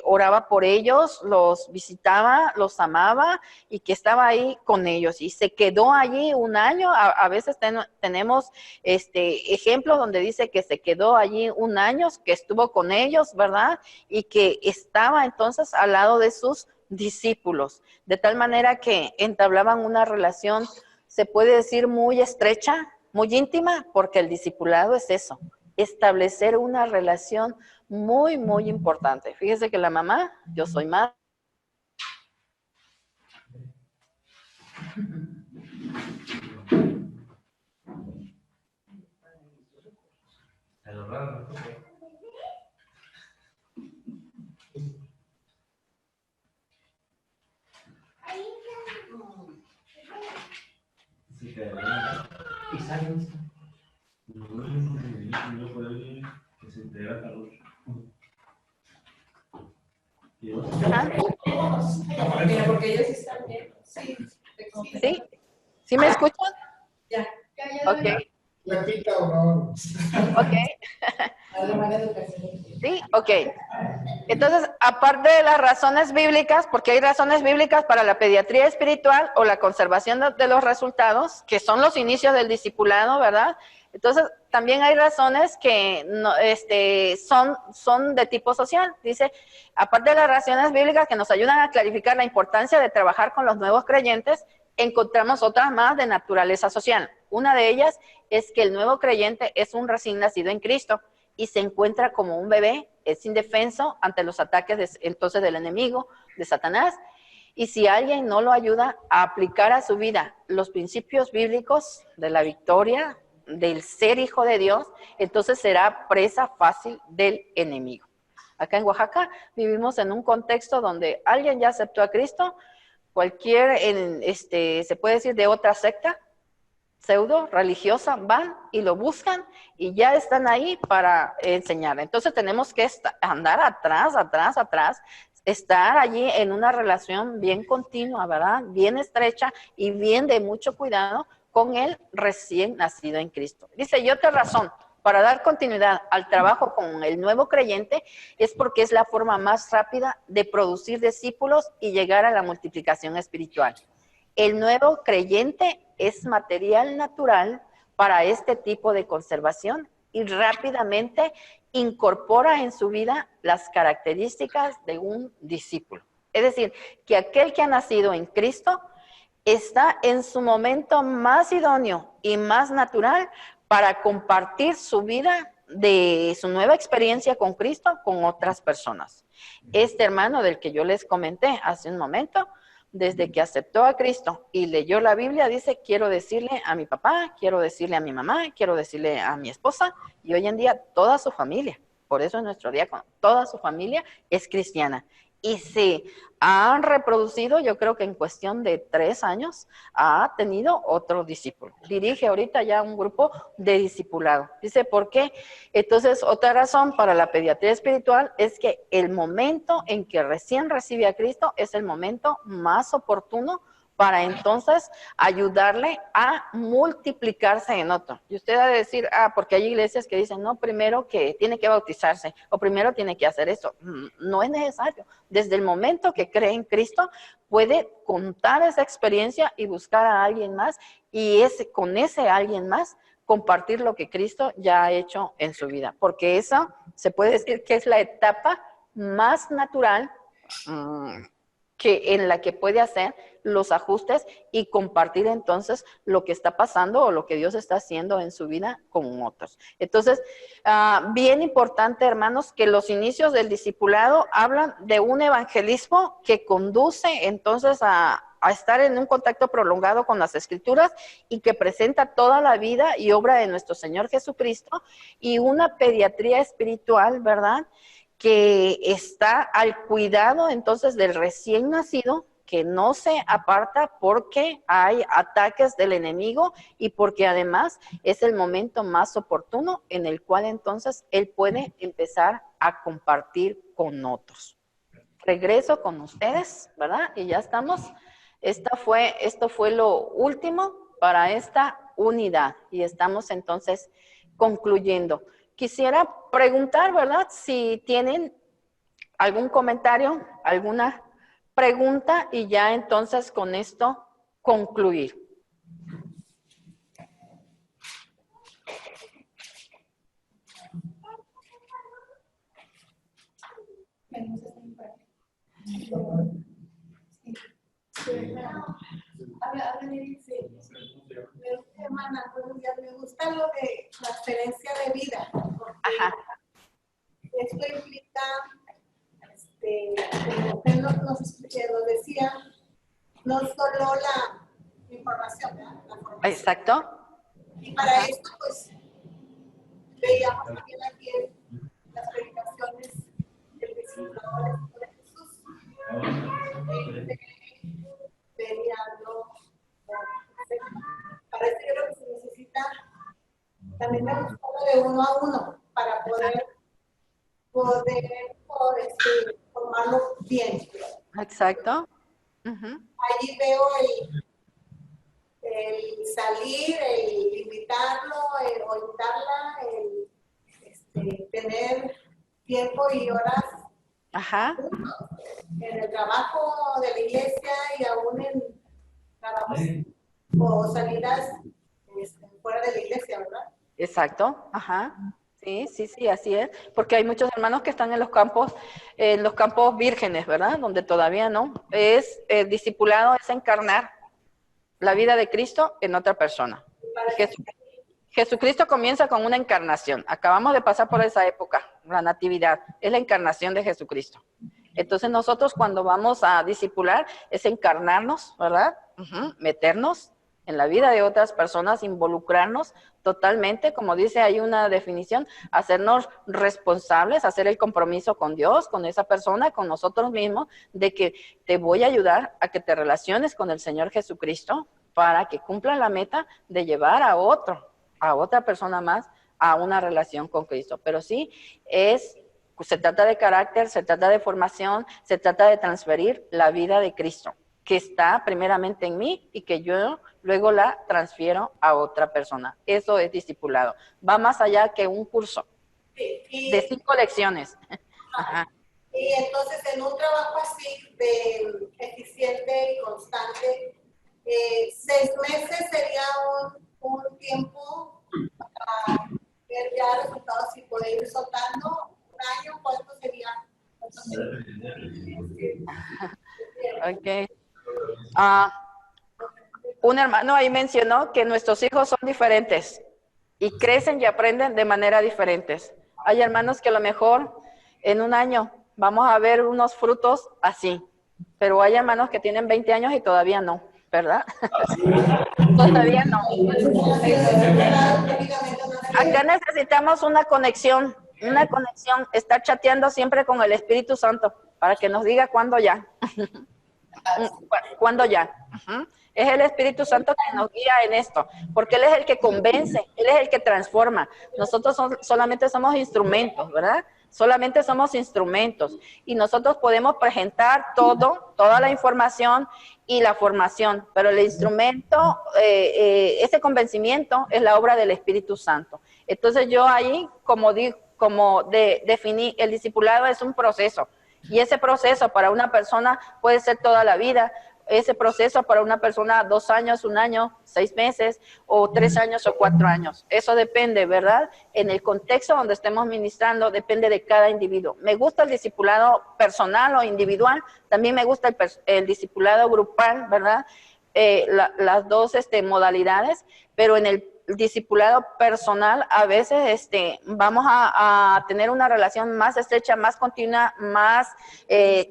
Oraba por ellos, los visitaba, los amaba y que estaba ahí con ellos. Y se quedó allí un año. A veces tenemos ejemplos donde dice que se quedó allí un año, que estuvo con ellos, ¿verdad? Y que estaba entonces al lado de sus discípulos, de tal manera que entablaban una relación, se puede decir, muy estrecha, muy íntima, porque el discipulado es eso, establecer una relación muy, muy importante. Fíjese que la mamá, yo soy madre. Mira, porque ellos están bien. Sí. ¿Sí? ¿Sí me escuchan? Ya. Ok. Ok. Sí, ok. Entonces, aparte de las razones bíblicas, porque hay razones bíblicas para la pediatría espiritual o la conservación de los resultados, que son los inicios del discipulado, ¿verdad? Entonces, también hay razones que no, son de tipo social. Dice, aparte de las razones bíblicas que nos ayudan a clarificar la importancia de trabajar con los nuevos creyentes, encontramos otras más de naturaleza social. Una de ellas es que el nuevo creyente es un recién nacido en Cristo y se encuentra como un bebé, es indefenso ante los ataques entonces del enemigo, de Satanás. Y si alguien no lo ayuda a aplicar a su vida los principios bíblicos de la victoria, del ser hijo de Dios, entonces será presa fácil del enemigo. Acá en Oaxaca vivimos en un contexto donde alguien ya aceptó a Cristo, cualquier, se puede decir de otra secta, pseudo religiosa, van y lo buscan y ya están ahí para enseñar. Entonces tenemos que andar atrás, estar allí en una relación bien continua, ¿verdad? Bien estrecha y bien de mucho cuidado con el recién nacido en Cristo. Dice, y otra razón para dar continuidad al trabajo con el nuevo creyente es porque es la forma más rápida de producir discípulos y llegar a la multiplicación espiritual. El nuevo creyente es material natural para este tipo de conservación y rápidamente incorpora en su vida las características de un discípulo. Es decir, que aquel que ha nacido en Cristo está en su momento más idóneo y más natural para compartir su vida de su nueva experiencia con Cristo con otras personas. Este hermano del que yo les comenté hace un momento, desde que aceptó a Cristo y leyó la Biblia, dice, quiero decirle a mi papá, quiero decirle a mi mamá, quiero decirle a mi esposa, y hoy en día toda su familia, por eso es nuestro diácono, toda su familia es cristiana. Y se han reproducido, yo creo que en cuestión de 3 años, ha tenido otro discípulo. Dirige ahorita ya un grupo de discipulado. Dice, ¿por qué? Entonces, otra razón para la pediatría espiritual es que el momento en que recién recibe a Cristo es el momento más oportuno para entonces ayudarle a multiplicarse en otro. Y usted ha de decir, porque hay iglesias que dicen, no, primero que tiene que bautizarse, o primero tiene que hacer esto. No es necesario. Desde el momento que cree en Cristo, puede contar esa experiencia y buscar a alguien más, y con ese alguien más, compartir lo que Cristo ya ha hecho en su vida. Porque eso se puede decir que es la etapa más natural en la que puede hacer los ajustes y compartir entonces lo que está pasando o lo que Dios está haciendo en su vida con otros. Entonces, bien importante, hermanos, que los inicios del discipulado hablan de un evangelismo que conduce entonces a estar en un contacto prolongado con las Escrituras y que presenta toda la vida y obra de nuestro Señor Jesucristo, y una pediatría espiritual, ¿verdad?, que está al cuidado entonces del recién nacido, que no se aparta porque hay ataques del enemigo y porque además es el momento más oportuno en el cual entonces él puede empezar a compartir con otros. Regreso con ustedes, ¿verdad? Y ya estamos. Esto fue lo último para esta unidad y estamos entonces concluyendo. Quisiera preguntar, ¿verdad?, si tienen algún comentario, alguna pregunta, y ya entonces con esto concluir. Hermana, me gusta lo de transferencia de vida, porque esto implica, como usted nos decía, no solo la información, ¿verdad? La formación. Exacto. Y para esto, pues, veíamos también aquí las predicaciones del discipulador de Jesús, peleando. Para esto yo creo que se necesita también me gusta de uno a uno para poder formarlo bien. Exacto. Allí veo el salir, el invitarlo, el orientarla, el tener tiempo y horas en el trabajo de la iglesia y aún en trabajos o salidas fuera de la iglesia, ¿verdad? Exacto, sí, así es, porque hay muchos hermanos que están en los campos vírgenes, ¿verdad? Donde todavía no. El discipulado es encarnar la vida de Cristo en otra persona. Jesucristo comienza con una encarnación. Acabamos de pasar por esa época, la natividad, es la encarnación de Jesucristo. Entonces nosotros cuando vamos a discipular es encarnarnos, ¿verdad? Meternos en la vida de otras personas, involucrarnos totalmente, como dice, hay una definición, hacernos responsables, hacer el compromiso con Dios, con esa persona, con nosotros mismos, de que te voy a ayudar a que te relaciones con el Señor Jesucristo para que cumpla la meta de llevar a otra persona más a una relación con Cristo. Pero sí, se trata de carácter, se trata de formación, se trata de transferir la vida de Cristo, que está primeramente en mí y que yo luego la transfiero a otra persona. Eso es discipulado. Va más allá que un curso de 5 lecciones. Y entonces en un trabajo así de eficiente y constante, 6 meses sería un tiempo para que ver ya resultados y poder ir soltando un año, ¿cuánto sería? Ok. Un hermano ahí mencionó que nuestros hijos son diferentes y crecen y aprenden de manera diferentes. Hay hermanos que a lo mejor en un año vamos a ver unos frutos así, pero hay hermanos que tienen 20 años y todavía no, ¿verdad? Todavía no. Acá necesitamos una conexión, estar chateando siempre con el Espíritu Santo para que nos diga cuándo ya. ¿Cuándo ya? Es el Espíritu Santo que nos guía en esto, porque Él es el que convence, Él es el que transforma. Nosotros solamente somos instrumentos, ¿verdad? Solamente somos instrumentos y nosotros podemos presentar toda la información y la formación, pero el instrumento, ese convencimiento es la obra del Espíritu Santo. Entonces yo ahí, definí, el discipulado es un proceso y ese proceso para una persona puede ser toda la vida. Ese proceso para una persona 2 años, 1 año, 6 meses, o 3 años o 4 años. Eso depende, ¿verdad? En el contexto donde estemos ministrando, depende de cada individuo. Me gusta el discipulado personal o individual, también me gusta el discipulado grupal, ¿verdad? Las dos modalidades, pero en el discipulado personal a veces vamos a tener una relación más estrecha, más continua, más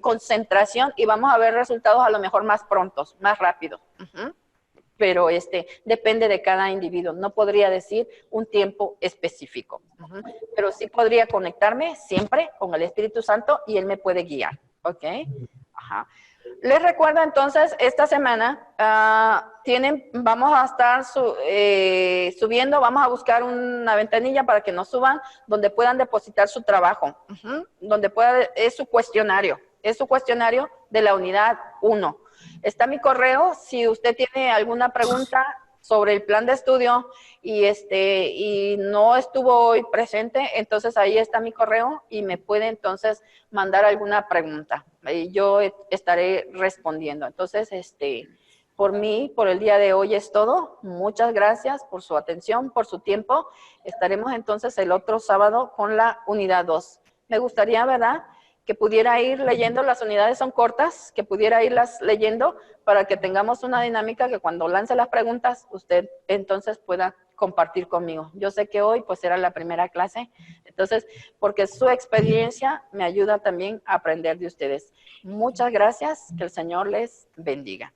concentración y vamos a ver resultados a lo mejor más prontos, más rápidos. Pero depende de cada individuo. No podría decir un tiempo específico, pero sí podría conectarme siempre con el Espíritu Santo y Él me puede guiar, ¿ok? Ajá. Les recuerdo entonces, esta semana vamos a estar subiendo, vamos a buscar una ventanilla para que nos suban, donde puedan depositar su trabajo, es su cuestionario de la unidad 1. Está mi correo, si usted tiene alguna pregunta sobre el plan de estudio y no estuvo hoy presente, entonces ahí está mi correo y me puede entonces mandar alguna pregunta y yo estaré respondiendo. Entonces, por mí, por el día de hoy es todo. Muchas gracias por su atención, por su tiempo. Estaremos entonces el otro sábado con la unidad 2. Me gustaría, ¿verdad?, que pudiera ir leyendo, las unidades son cortas, que pudiera irlas leyendo para que tengamos una dinámica que cuando lance las preguntas, usted entonces pueda compartir conmigo. Yo sé que hoy pues era la primera clase, entonces, porque su experiencia me ayuda también a aprender de ustedes. Muchas gracias, que el Señor les bendiga.